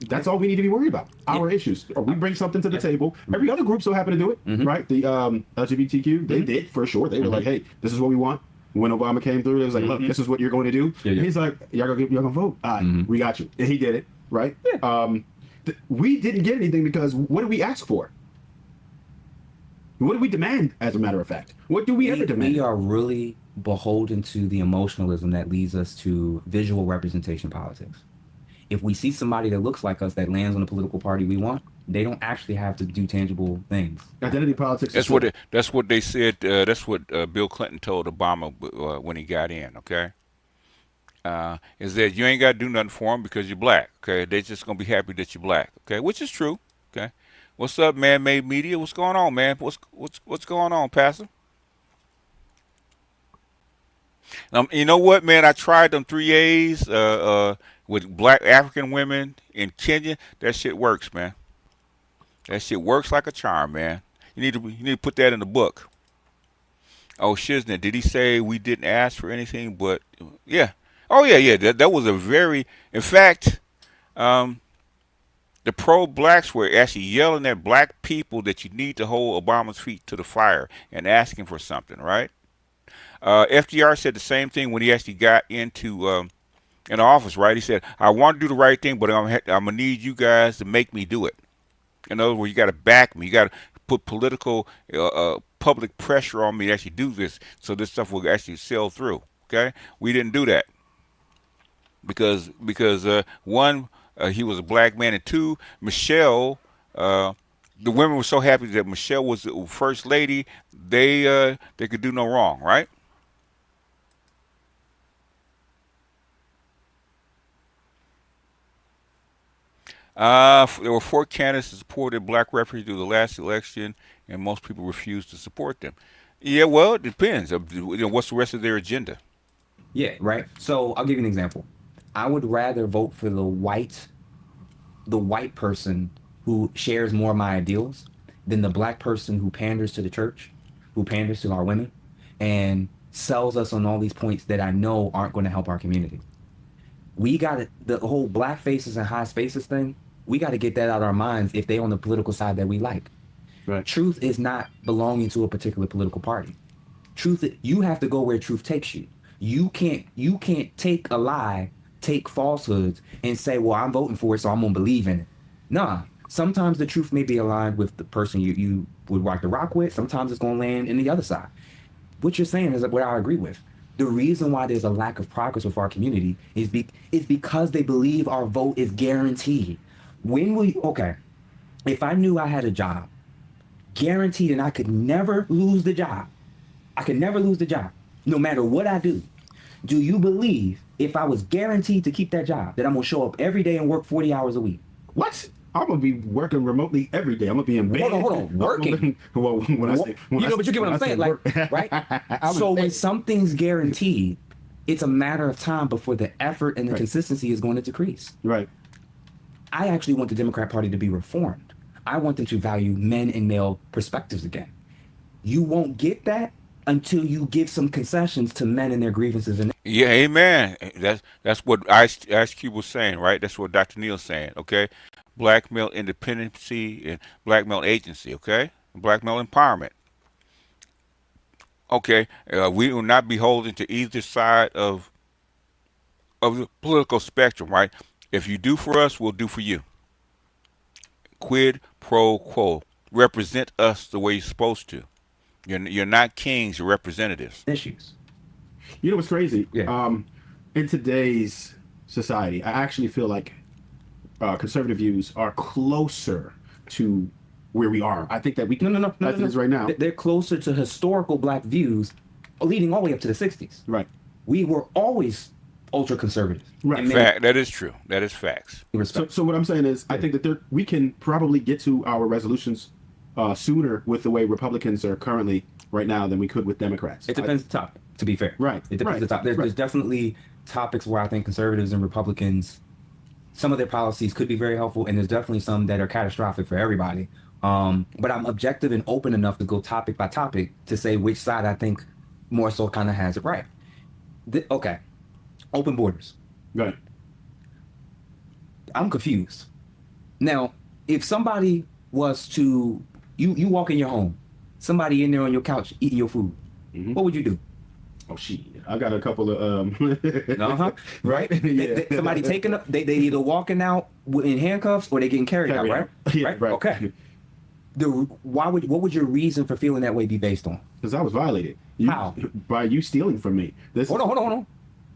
That's all we need to be worried about. Our issues. Or we bring something to the table. Every other group so happened to do it, right? The LGBTQ, they did for sure. They were like, hey, this is what we want. When Obama came through, it was like, look, this is what you're going to do. And he's like, y'all gonna vote. All right, we got you. And he did it, right? We didn't get anything because what did we ask for? What do we demand, as a matter of fact? What do we ever demand? We are really beholden to the emotionalism that leads us to visual representation politics. If we see somebody that looks like us that lands on the political party we want, they don't actually have to do tangible things. Identity politics. That's what that's what they said. That's what Bill Clinton told Obama when he got in. Okay, is that you ain't got to do nothing for them because you're black. Okay, they're just gonna be happy that you're black. Okay, which is true. Okay, what's up, man-made media? What's going on, man? What's going on, Pastor? You know what, man? I tried them 3As with black African women in Kenya. That shit works, man. That shit works like a charm, man. You need to put that in the book. Oh, Shiznit, did he say we didn't ask for anything? But yeah, oh yeah. That was a very. In fact, the pro-blacks were actually yelling at black people that you need to hold Obama's feet to the fire and asking for something, right? FDR said the same thing when he actually got into in office, right? He said, I want to do the right thing, but I'm going to need you guys to make me do it. In other words, you got to back me. You got to put political, public pressure on me to actually do this so this stuff will actually sail through, okay? We didn't do that because one, he was a black man, and two, Michelle, the women were so happy that Michelle was the first lady, they could do no wrong, right? There were 4 candidates that supported black refugees through the last election, and most people refused to support them. Yeah, well, it depends. What's the rest of their agenda? Yeah, right. So I'll give you an example. I would rather vote for the white person who shares more of my ideals than the black person who panders to the church, who panders to our women, and sells us on all these points that I know aren't going to help our community. We got it. The whole black faces and high spaces thing, we got to get that out of our minds if they on the political side that we like. Right. Truth is not belonging to a particular political party. Truth, you have to go where truth takes you. You can't take a lie, take falsehoods, and say, well, I'm voting for it, so I'm going to believe in it. Nah, sometimes the truth may be aligned with the person you would like to rock with. Sometimes it's going to land in the other side. What you're saying is what I agree with. The reason why there's a lack of progress with our community is because they believe our vote is guaranteed. If I knew I had a job, guaranteed, and I could never lose the job, no matter what I do you believe if I was guaranteed to keep that job, that I'm going to show up every day and work 40 hours a week? What? I'm going to be working remotely every day. I'm going to be in bed. Hold on. Working? Well, but you get what I'm saying, right? So when something's guaranteed, it's a matter of time before the effort and the consistency is going to decrease. Right. I actually want the Democrat Party to be reformed. I want them to value men and male perspectives again. You won't get that until you give some concessions to men and their grievances. Yeah, amen. That's what Ice Cube was saying, right? That's what Dr. Neal's saying, okay? Black male independency and black male agency, okay? Black male empowerment. Okay, we will not be beholden to either side of the political spectrum, right? If you do for us, we'll do for you. Quid pro quo. Represent us the way you're supposed to. You're not kings, you're representatives. Issues. You know what's crazy? Yeah. In today's society, I actually feel like conservative views are closer to where we are. I think that we can. No. Right now. They're closer to historical black views, leading all the way up to the 60s. Right. We were always ultra conservative. Right. Fact. That is true. That is facts. So what I'm saying is, I think that we can probably get to our resolutions sooner with the way Republicans are currently right now than we could with Democrats. It depends on the topic, to be fair. Right. It depends on the topic. There's definitely topics where I think conservatives and Republicans, some of their policies could be very helpful, and there's definitely some that are catastrophic for everybody. But I'm objective and open enough to go topic by topic to say which side I think more so kind of has it right. Okay. Open borders. Right. I'm confused. Now, if somebody was to, you walk in your home, somebody in there on your couch eating your food, what would you do? Oh shit! I got a couple of right? Yeah. Somebody taking up, they either walking out in handcuffs or they getting carried out, right? Yeah, right. Okay. What would your reason for feeling that way be based on? Because I was violated. How? By you stealing from me. Hold on.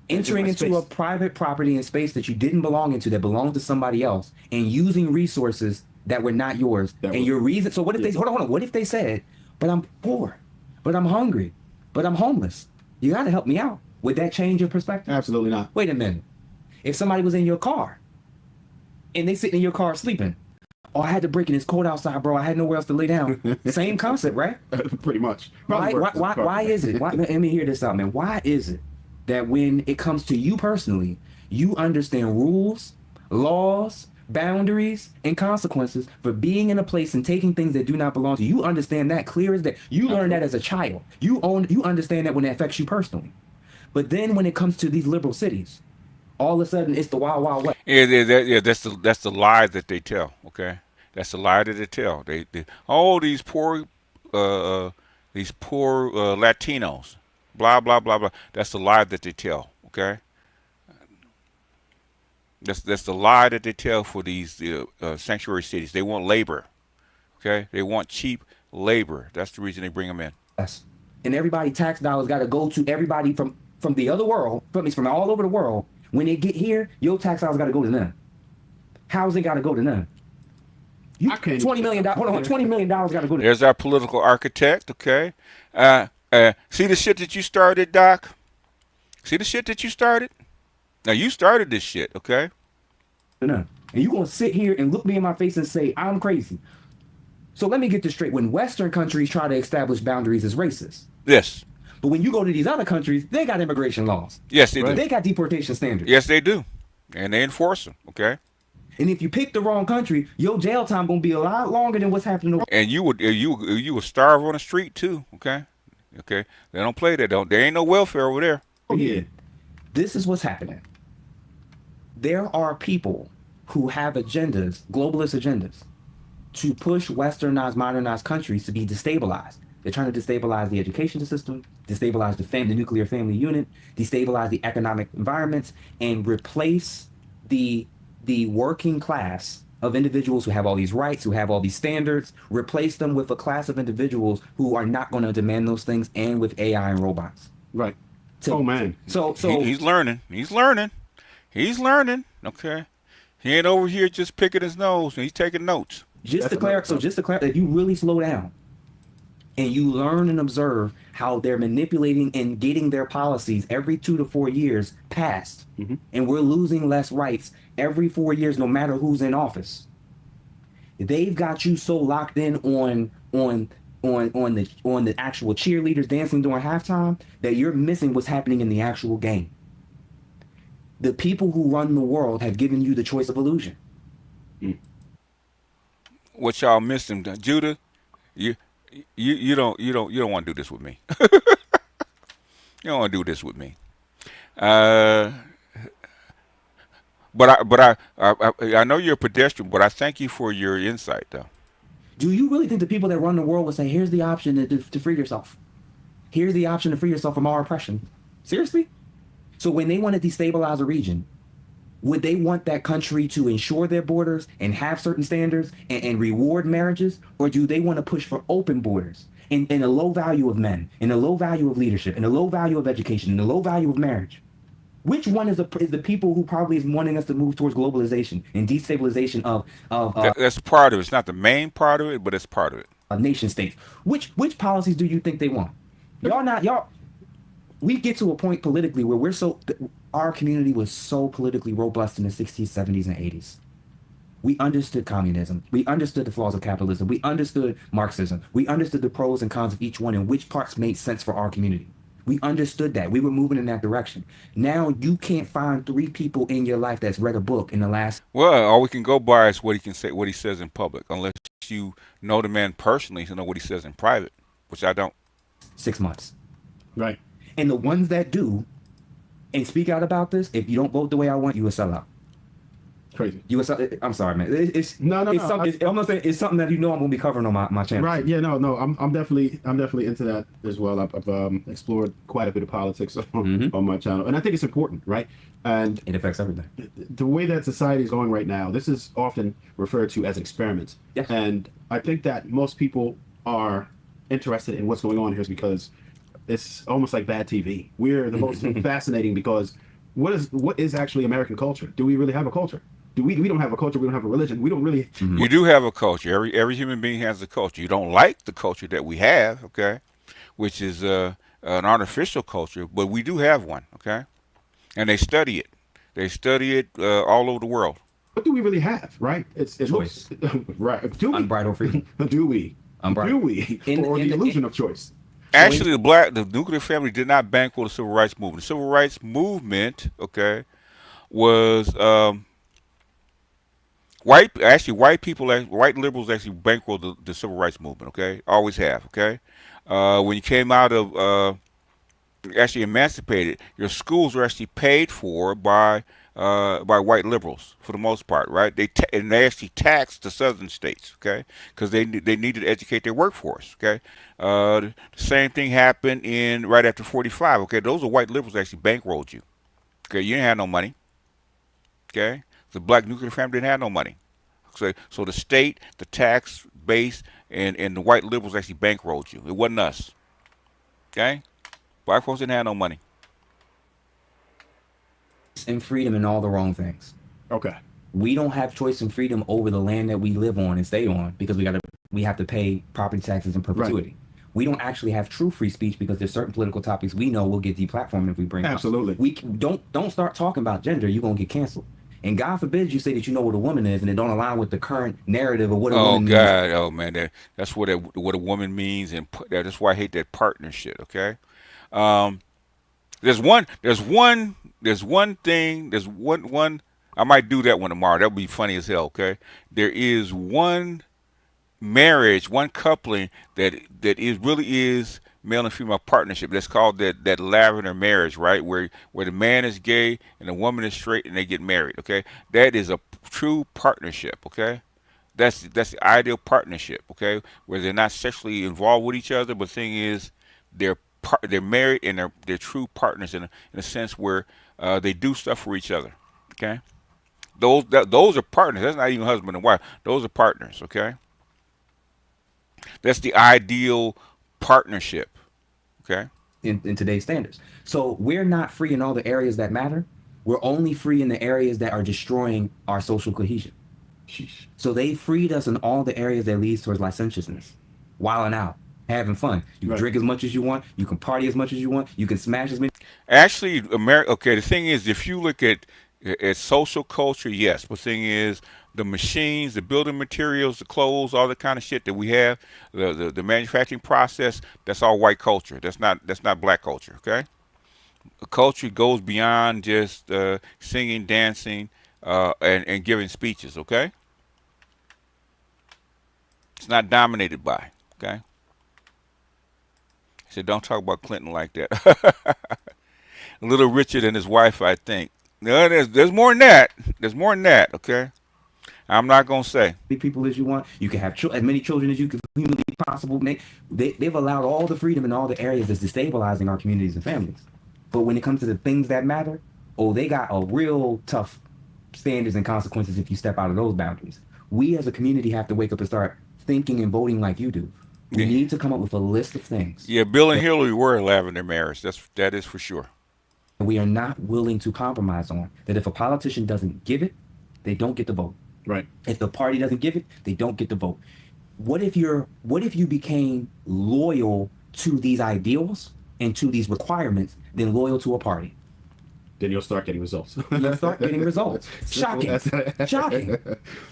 Entering into a private property and space that you didn't belong into, that belonged to somebody else, and using resources that were not yours. Your reason. So what if they hold on? What if they said, "But I'm poor, but I'm hungry, but I'm homeless. You got to help me out." Would that change your perspective? Absolutely not. Wait a minute. If somebody was in your car and they sitting in your car sleeping, oh, I had to break in. It's cold outside, bro. I had nowhere else to lay down. Same concept, right? Pretty much. Why is it? Let me hear this out, man. Why is it that when it comes to you personally, you understand rules, laws, boundaries, and consequences for being in a place and taking things that do not belong to you? You understand that clear as that. You learn that as a child. You understand that when it affects you personally. But then when it comes to these liberal cities, all of a sudden it's the wild, wild west. Yeah, that's the lie that they tell. Okay, that's the lie that they tell. They these poor Latinos, blah blah blah blah. That's the lie that they tell. Okay, that's the lie that they tell for these sanctuary cities. They want labor. Okay, they want cheap labor. That's the reason they bring them in. Yes, and everybody tax dollars got to go to everybody from the other world, from all over the world. When they get here, your tax dollars got to go to them. Housing got to go to them. $20 million. Hold on, $20 million got to go to them. There's our political architect. Okay, see the shit that you started, Doc. See the shit that you started. Now you started this shit. Okay. And you gonna sit here and look me in my face and say I'm crazy. So let me get this straight. When Western countries try to establish boundaries as racist. Yes. But when you go to these other countries, they got immigration laws. Yes, they do. They got deportation standards. Yes, they do, and they enforce them. Okay. And if you pick the wrong country, your jail time gonna be a lot longer than what's happening. And you would starve on the street too. Okay. Okay. They don't play that. There ain't no welfare over there. Oh yeah. This is what's happening. There are people who have agendas, globalist agendas, to push westernized, modernized countries to be destabilized. They're trying to destabilize the education system, destabilize the nuclear family unit, destabilize the economic environments, and replace the working class of individuals who have all these rights, who have all these standards, replace them with a class of individuals who are not going to demand those things, and with AI and robots. Right. Oh man. So he's learning. He's learning. Okay. He ain't over here just picking his nose. He's taking notes. Just to clarify, if you really slow down and you learn and observe how they're manipulating and getting their policies every 2 to 4 years passed, and we're losing less rights every 4 years, no matter who's in office. They've got you so locked in on the actual cheerleaders dancing during halftime that you're missing what's happening in the actual game. The people who run the world have given you the choice of illusion. What y'all missing, Judah? You don't want to do this with me. You don't want to do this with me. But I know you're a pedestrian, but I thank you for your insight, though. Do you really think the people that run the world would say, "Here's the option to free yourself. Here's the option to free yourself from our oppression"? Seriously? So when they want to destabilize a region, would they want that country to ensure their borders and have certain standards and reward marriages? Or do they want to push for open borders and a low value of men, and a low value of leadership, and a low value of education, and a low value of marriage? Which one is the people who probably is wanting us to move towards globalization and destabilization of that's part of it. It's not the main part of it, but it's part of it. Nation states. Which policies do you think they want? We get to a point politically where our community was so politically robust in the 60s, 70s, and 80s. We understood communism. We understood the flaws of capitalism. We understood Marxism. We understood the pros and cons of each one and which parts made sense for our community. We understood that. We were moving in that direction. Now you can't find 3 people in your life that's read a book in the last. Well, all we can go by is what he can say, what he says in public, unless you know the man personally to know what he says in private, which I don't. 6 months. Right. And the ones that do and speak out about this, if you don't vote the way I want, you a sellout. crazy. I'm sorry, man. It's no. I'm not saying it's something that I'm gonna be covering on my channel. Right. Yeah. No. I'm definitely into that as well. I've explored quite a bit of politics on my channel, and I think it's important, right? And it affects everything. The way that society is going right now, this is often referred to as experiments. Yes. And I think that most people are interested in what's going on here is because it's almost like bad TV. We're the most fascinating because what is actually American culture? Do we really have a culture? We don't have a culture. We don't have a religion. We don't really. You do have a culture. Every human being has a culture. You don't like the culture that we have, okay, which is an artificial culture, but we do have one, okay, and they study it. They study it all over the world. What do we really have, right? It's choice, right? Do we? Unbridled freedom. Do we? Do we? Or the illusion of choice? Actually, the nuclear family did not bankroll the civil rights movement. The civil rights movement, okay, was white liberals actually bankrolled the civil rights movement. Okay, always have. Okay, when you came out of actually emancipated, your schools were actually paid for by white liberals for the most part, right? They actually taxed the southern states, okay, because they needed to educate their workforce, okay. The same thing happened right after 45, okay. Those are white liberals that actually bankrolled you, okay. You didn't have no money, okay. The black nuclear family didn't have no money, so the state, the tax base, and the white liberals actually bankrolled you. It wasn't us, okay. Black folks didn't have no money. And freedom and all the wrong things. Okay. We don't have choice and freedom over the land that we live on and stay on because we have to pay property taxes in perpetuity. Right. We don't actually have true free speech because there's certain political topics we know will get deplatformed if we bring absolutely. Up. We don't start talking about gender. You're gonna get canceled. And God forbid you say that you know what a woman is and it don't align with the current narrative of what a woman means. Oh God, oh man, that's what a woman means, and that's why I hate that partner shit. Okay. There's one thing. I might do that one tomorrow. That would be funny as hell. Okay. There is one marriage, one coupling that really is male and female partnership. That's called that lavender marriage, right? Where the man is gay and the woman is straight and they get married. Okay. That is a true partnership. Okay. That's the ideal partnership. Okay. Where they're not sexually involved with each other, but the thing is they're married and they're true partners in a sense where they do stuff for each other. Okay, those are partners. That's not even husband and wife. Those are partners. Okay, that's the ideal partnership. Okay, in today's standards. So we're not free in all the areas that matter. We're only free in the areas that are destroying our social cohesion. Sheesh. So they freed us in all the areas that leads towards licentiousness, wilding out, having fun. You can drink as much as you want. You can party as much as you want. You can smash as many. Actually, okay, the thing is, if you look at social culture, yes. But the thing is, the machines, the building materials, the clothes, all the kind of shit that we have, the manufacturing process, that's all white culture. That's not black culture, okay? Culture goes beyond just singing, dancing, and giving speeches, okay? It's not dominated by, okay? I said, don't talk about Clinton like that. Little Richard and his wife, I think. No, there's more than that. There's more than that, okay? I'm not going to say. People as you want. You can have as many children as you can humanly possible. They've allowed all the freedom in all the areas that's destabilizing our communities and families. But when it comes to the things that matter, they got a real tough standards and consequences if you step out of those boundaries. We as a community have to wake up and start thinking and voting like you do. We need to come up with a list of things. Yeah, Bill and Hillary were in lavender marriage. That is for sure. We are not willing to compromise on that. If a politician doesn't give it, they don't get the vote. Right. If the party doesn't give it, they don't get the vote. What if you became loyal to these ideals and to these requirements than loyal to a party? Then you'll start getting results. You'll start getting results. Shocking. Shocking.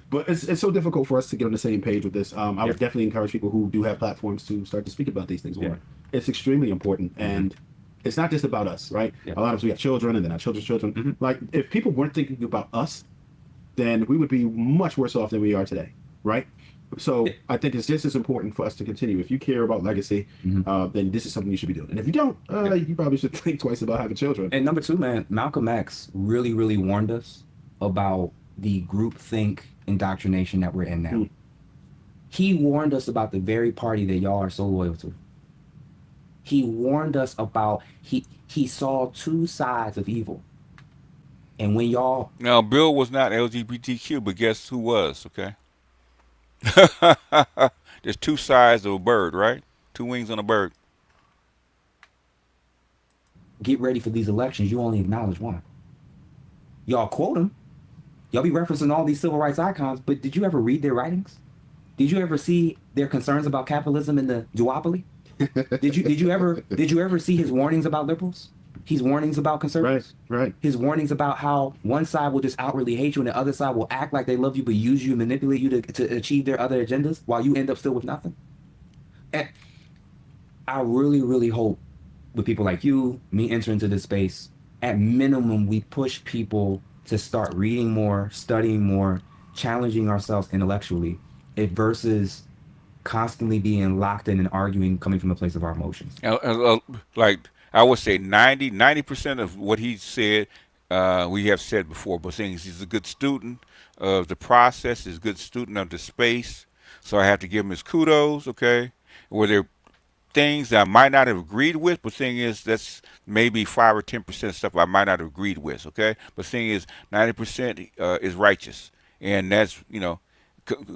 But it's so difficult for us to get on the same page with this. I would definitely encourage people who do have platforms to start to speak about these things more. It's extremely important. And it's not just about us, right? A lot of us, we have children and then our children's children. Like, if people weren't thinking about us, then we would be much worse off than we are today, right? So I think it's just as important for us to continue. If you care about legacy, then this is something you should be doing. And if you don't, you probably should think twice about having children. And number two, man, Malcolm X really, really warned us about the groupthink indoctrination that we're in now. He warned us about the very party that y'all are so loyal to. He warned us about, he saw two sides of evil. And when y'all... Now, Bill was not LGBTQ, but guess who was, okay? There's two sides of a bird, right? Two wings on a bird. Get ready for these elections, you only acknowledge one. Y'all quote them. Y'all be referencing all these civil rights icons, but did you ever read their writings? Did you ever see their concerns about capitalism in the duopoly? Did you ever see his warnings about liberals? His warnings about conservatives? Right. His warnings about how one side will just outwardly hate you and the other side will act like they love you but use you and manipulate you to achieve their other agendas while you end up still with nothing? And I really, really hope with people like you, me entering into this space, at minimum, we push people to start reading more, studying more, challenging ourselves intellectually, versus constantly being locked in and arguing coming from a place of our emotions. Like I would say 90% of what he said, we have said before, but saying he's a good student of the process, he's a good student of the space. So I have to give him his kudos, okay? Were there things that I might not have agreed with, but thing is that's maybe 5 or 10% stuff I might not have agreed with, okay? But thing is 90% is righteous. And that's, you know,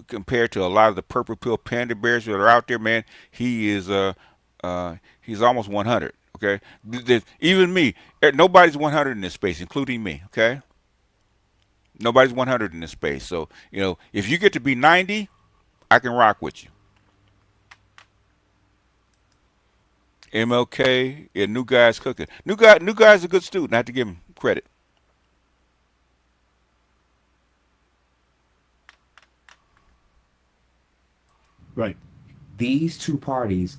compared to a lot of the purple pill panda bears that are out there, man, he is he's almost 100. Okay, even me, nobody's 100 in this space, including me. Okay, nobody's 100 in this space. So you know, if you get to be 90, I can rock with you. MLK, yeah, new guy's cooking. New guy's a good student. I have to give him credit. Right. These two parties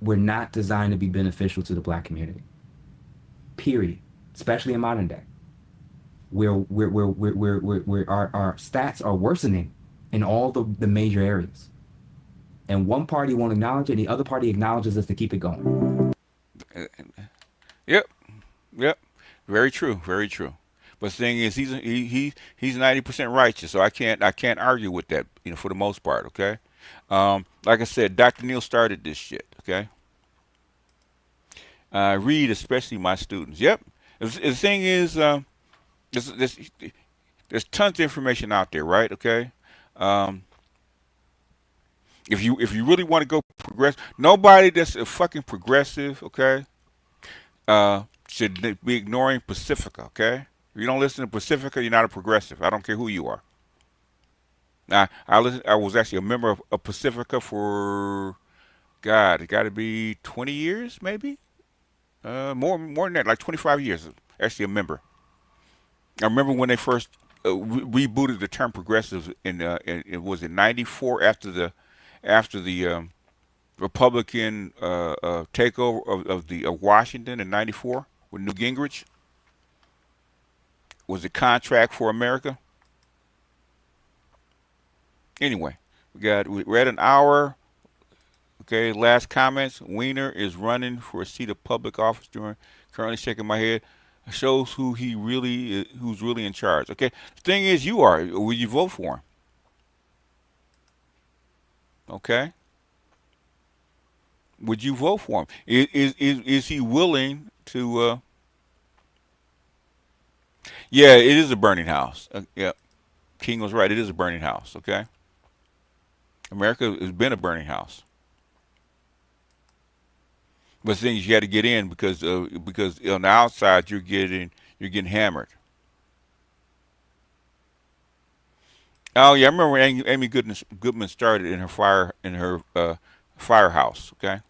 were not designed to be beneficial to the black community. Period. Especially in modern day, where our stats are worsening in all the major areas, and one party won't acknowledge it, and the other party acknowledges us to keep it going. Yep. Very true. Very true. But the thing is, he's 90% righteous, so I can't argue with that, you know, for the most part. Okay. Like I said, Dr. Neal started this shit. Okay. Read, especially my students. Yep. The thing is, there's tons of information out there, right? Okay. If you really want to go progress, nobody that's a fucking progressive, okay, should be ignoring Pacifica. Okay. If you don't listen to Pacifica, you're not a progressive. I don't care who you are. Now, I was actually a member of Pacifica for, God, it got to be 20 years, maybe. More than that, like 25 years. Actually, a member. I remember when they first rebooted the term progressive in it was in '94 after the Republican takeover of Washington in '94 with Newt Gingrich. Was it Contract for America? Anyway, we're at an hour. Okay, last comments. Wiener is running for a seat of public office currently shaking my head. Shows who's really in charge. Okay, the thing is, you are. Will you vote for him? Okay. Would you vote for him? Is he willing to? Yeah, it is a burning house. Yeah, King was right. It is a burning house. Okay. America has been a burning house. But the thing is, you got to get in because on the outside you're getting hammered. Oh yeah, I remember when Amy Goodman started in her firehouse. Okay.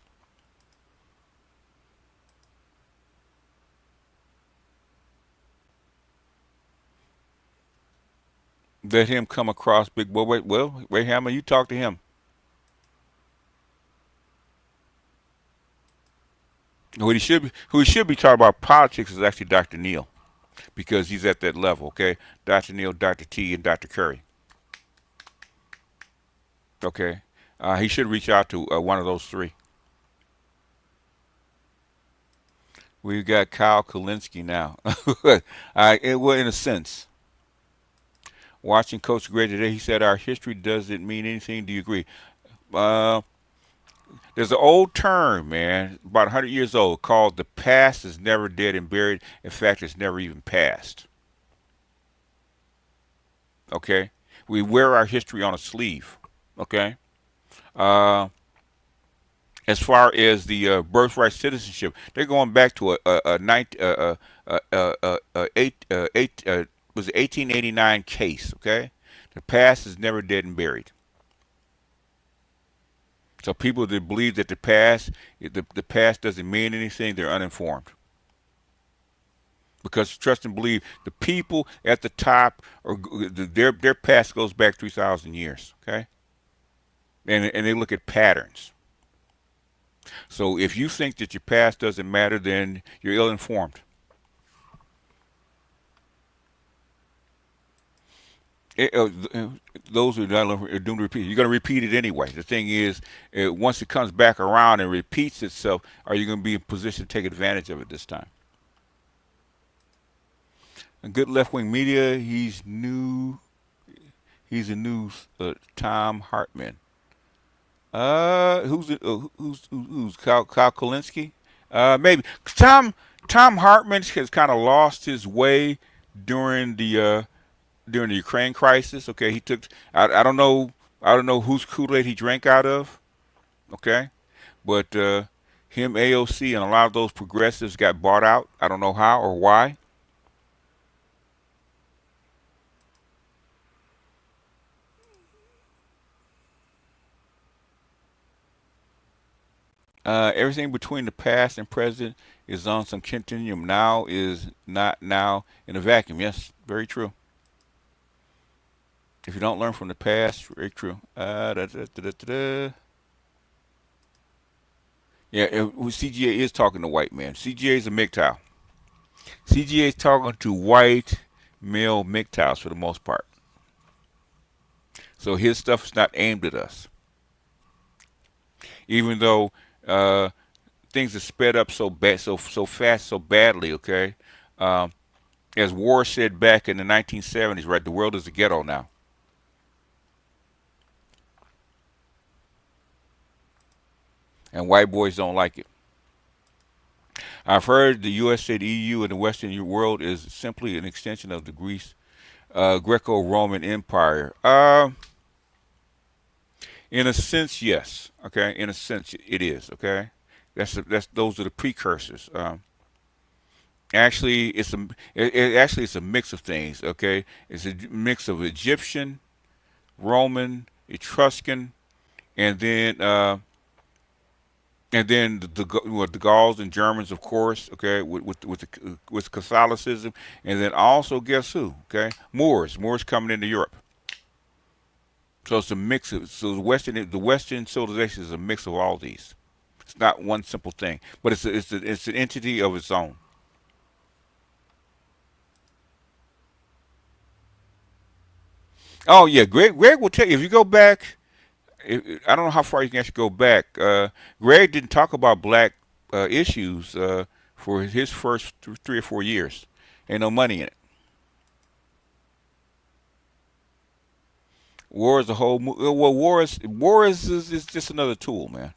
Let him come across, big boy. Wait, Hammer, you talk to him. Who he should be talking about politics is actually Dr. Neal, because he's at that level. Okay, Dr. Neal, Dr. T, and Dr. Curry. Okay, he should reach out to one of those three. We've got Kyle Kulinski now. Well, in a sense. Watching Coach Gray today, he said our history doesn't mean anything. Do you agree? Uh, there's an old term, man, about 100 years old, called the past is never dead and buried. In fact, it's never even past. Okay? We wear our history on a sleeve. Okay? As far as the birthright citizenship, they're going back to was it 1889 case. Okay? The past is never dead and buried. So people that believe that the past doesn't mean anything, they're uninformed. Because trust and believe, the people at the top, their past goes back 3,000 years. Okay, and they look at patterns. So if you think that your past doesn't matter, then you're ill-informed. Those who are doomed to repeat. You're going to repeat it anyway. The thing is, once it comes back around and repeats itself, are you going to be in position to take advantage of it this time? A good left-wing media. He's new. He's a new Tom Hartman. Who's Kyle Kulinski? Maybe Tom Hartman has kind of lost his way during the Ukraine crisis. Okay, he took I don't know whose Kool-Aid he drank out of. Okay, but him, AOC, and a lot of those progressives got bought out. I don't know how or why. Everything between the past and present is on some continuum. Now is not now in a vacuum. Yes, very true. If you don't learn from the past, very true. Yeah, CGA is talking to white men. CGA is a MGTOW. CGA is talking to white male MGTOWs for the most part. So his stuff is not aimed at us. Even though things are sped up so bad, so fast, so badly. Okay, as War said back in the 1970s, right? The world is a ghetto now. And white boys don't like it. I've heard the U.S. said EU and the Western world is simply an extension of the Greco-Roman Empire. In a sense, yes. Okay, in a sense, it is. Okay, those are the precursors. Actually, it's a mix of things. Okay, it's a mix of Egyptian, Roman, Etruscan, and then the Gauls and Germans, of course. Okay, with Catholicism, and then also guess who? Okay, Moors coming into Europe. So it's a mix of the Western civilization is a mix of all these. It's not one simple thing, but it's an entity of its own. Oh yeah, Greg will tell you if you go back. I don't know how far you can actually go back. Greg didn't talk about black issues for his first 3 or 4 years. Ain't no money in it. War is a whole. Well, war is just another tool, man.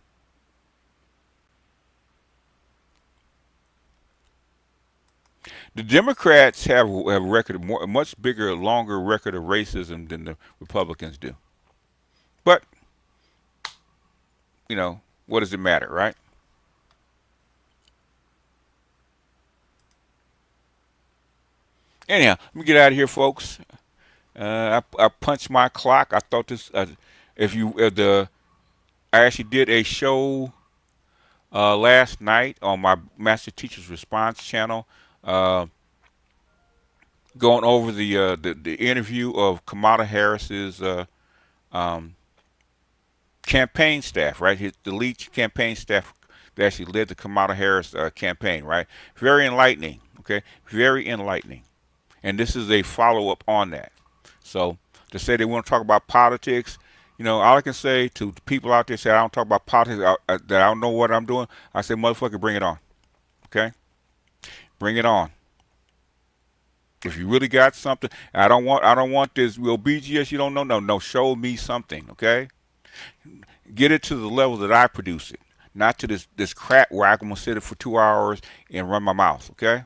The Democrats have a record, a much bigger, longer record of racism than the Republicans do. But what does it matter, right? Anyhow, let me get out of here, folks. I punched my clock. I thought this. I actually did a show last night on my Master Teacher's Response channel, going over the interview of Kamala Harris's campaign staff, right? The lead campaign staff that actually led the Kamala Harris campaign, right? Very enlightening. Okay, very enlightening. And this is a follow-up on that. So to say they want to talk about politics, all I can say to people out there say I don't talk about politics, that I don't know what I'm doing, I say, motherfucker, bring it on. Okay? Bring it on. If you really got something, I don't want this. Well, BGS, you don't know. No. Show me something, okay? Get it to the level that I produce it, not to this crap where I'm gonna sit it for 2 hours and run my mouth, okay?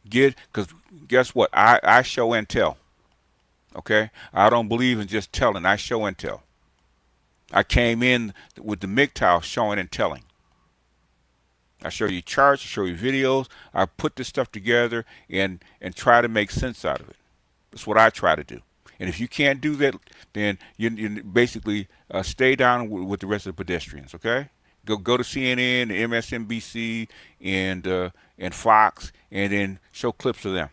Because guess what? I show and tell, okay? I don't believe in just telling. I show and tell. I came in with the MGTOW showing and telling. I show you charts, I show you videos. I put this stuff together and try to make sense out of it. That's what I try to do. And if you can't do that, then you basically stay down with the rest of the pedestrians. Okay? Go to CNN, MSNBC, and Fox, and then show clips of them.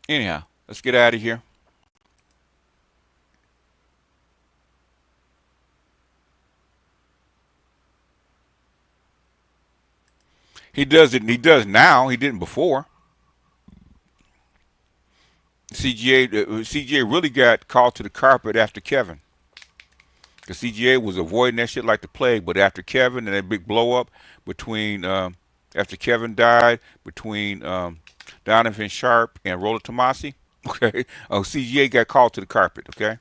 Anyhow, let's get out of here. He does it. He does now. He didn't before. CGA really got called to the carpet after Kevin. Because CGA was avoiding that shit like the plague. But after Kevin and that big blow up between, after Kevin died, between Donovan Sharp and Rolla Tomasi, okay, CGA got called to the carpet, okay?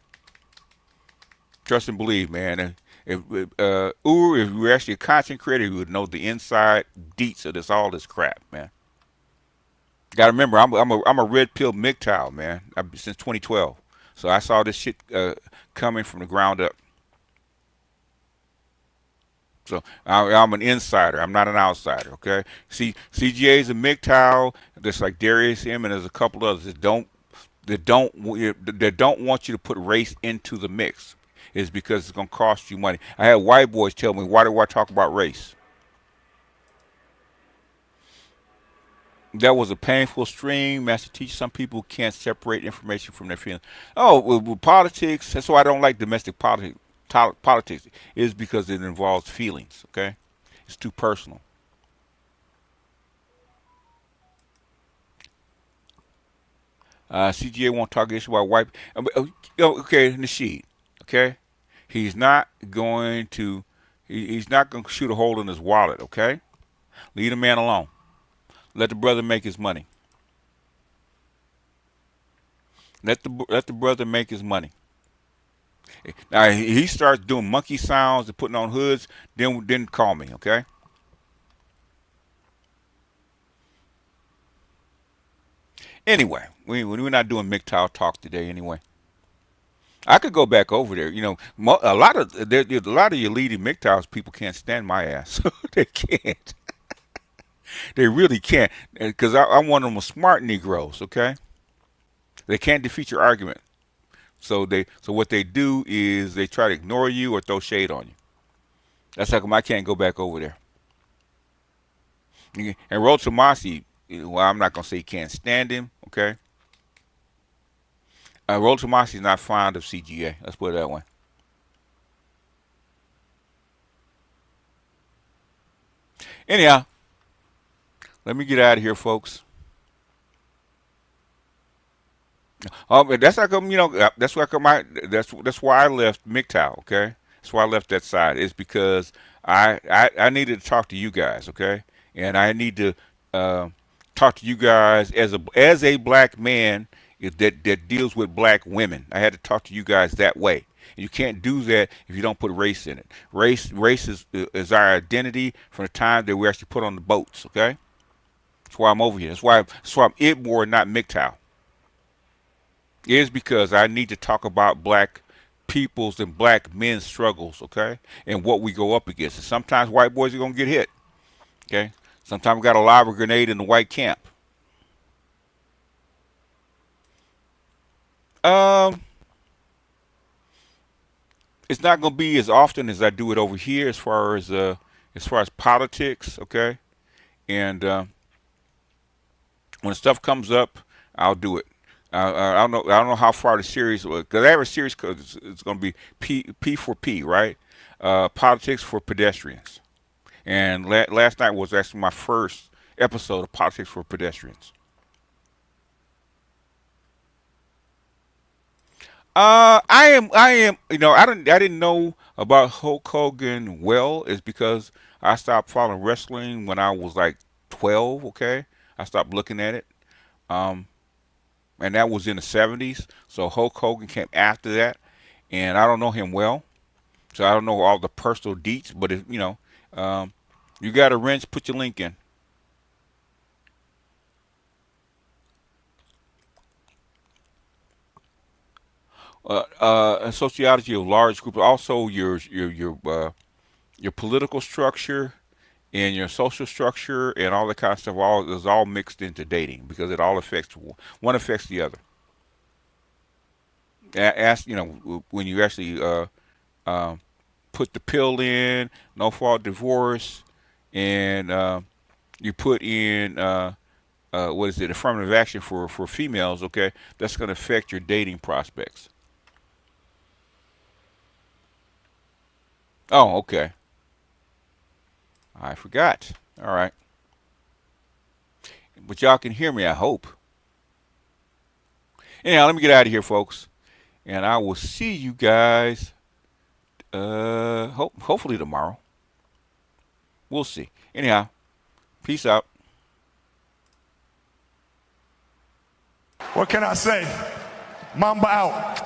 Trust and believe, man. If you were actually a content creator, you would know the inside deets of all this crap, man. Got to remember, I'm a red pill MGTOW, man. Since 2012, so I saw this shit coming from the ground up. So I'm an insider. I'm not an outsider. Okay. CGA is a MGTOW, just like Darius M, and there's a couple others that don't want you to put race into the mix. Is because it's going to cost you money. I had white boys tell me, why do I talk about race? That was a painful stream. Master teacher, some people can't separate information from their feelings. Oh, well, politics, that's why I don't like domestic politics, is because it involves feelings, okay? It's too personal. CGA won't talk issue about white. Okay, Nasheed, okay? He's not going to shoot a hole in his wallet, okay? Leave the man alone. Let the brother make his money. Let the brother make his money. Now he starts doing monkey sounds and putting on hoods, then call me, okay? Anyway, we're not doing MGTOW talk today anyway. I could go back over there. You know, a lot of your leading MGTOWs people can't stand my ass. They can't. They really can't, because I'm one of them smart Negroes. Okay, they can't defeat your argument. So what they do is they try to ignore you or throw shade on you. That's how come I can't go back over there. And Roll Tomasi, well, I'm not gonna say you can't stand him. Okay. Roll Tomasi is not fond of CGA. Let's put it that way. Anyhow, let me get out of here, folks. But that's how come, that's why that's why I left MGTOW. Okay, that's why I left that side. It's because I needed to talk to you guys. Okay, and I need to talk to you guys as a black man that deals with black women. I had to talk to you guys that way. And you can't do that if you don't put race in it. Race is our identity from the time that we actually put on the boats. Okay, that's why I'm over here. That's why I'm IBMOR, not MGTOW. It is because I need to talk about black people's and black men's struggles. Okay, and what we go up against. And sometimes white boys are gonna get hit. Okay, sometimes we got a lava grenade in the white camp. It's not going to be as often as I do it over here, as far as politics, okay. And when stuff comes up, I'll do it. I don't know how far the series, because I have a series because it's going to be P for P, right? Politics for pedestrians. And last night was actually my first episode of Politics for Pedestrians. I am. You know, I didn't know about Hulk Hogan well. Is because I stopped following wrestling when I was like 12. Okay, I stopped looking at it. And that was in the 70s. So Hulk Hogan came after that, and I don't know him well, so I don't know all the personal deets. But if, you know, you got a wrench, put your link in. Sociology of large groups, also your political structure and your social structure and all that kind of stuff. All is all mixed into dating because it all affects one affects the other. Ask, you know, when you actually put the pill in, no fault divorce, and you put in what is it, affirmative action for females. Okay, that's going to affect your dating prospects. Oh, okay. I forgot. All right. But y'all can hear me, I hope. Anyhow, let me get out of here, folks. And I will see you guys hopefully tomorrow. We'll see. Anyhow, peace out. What can I say? Mamba out.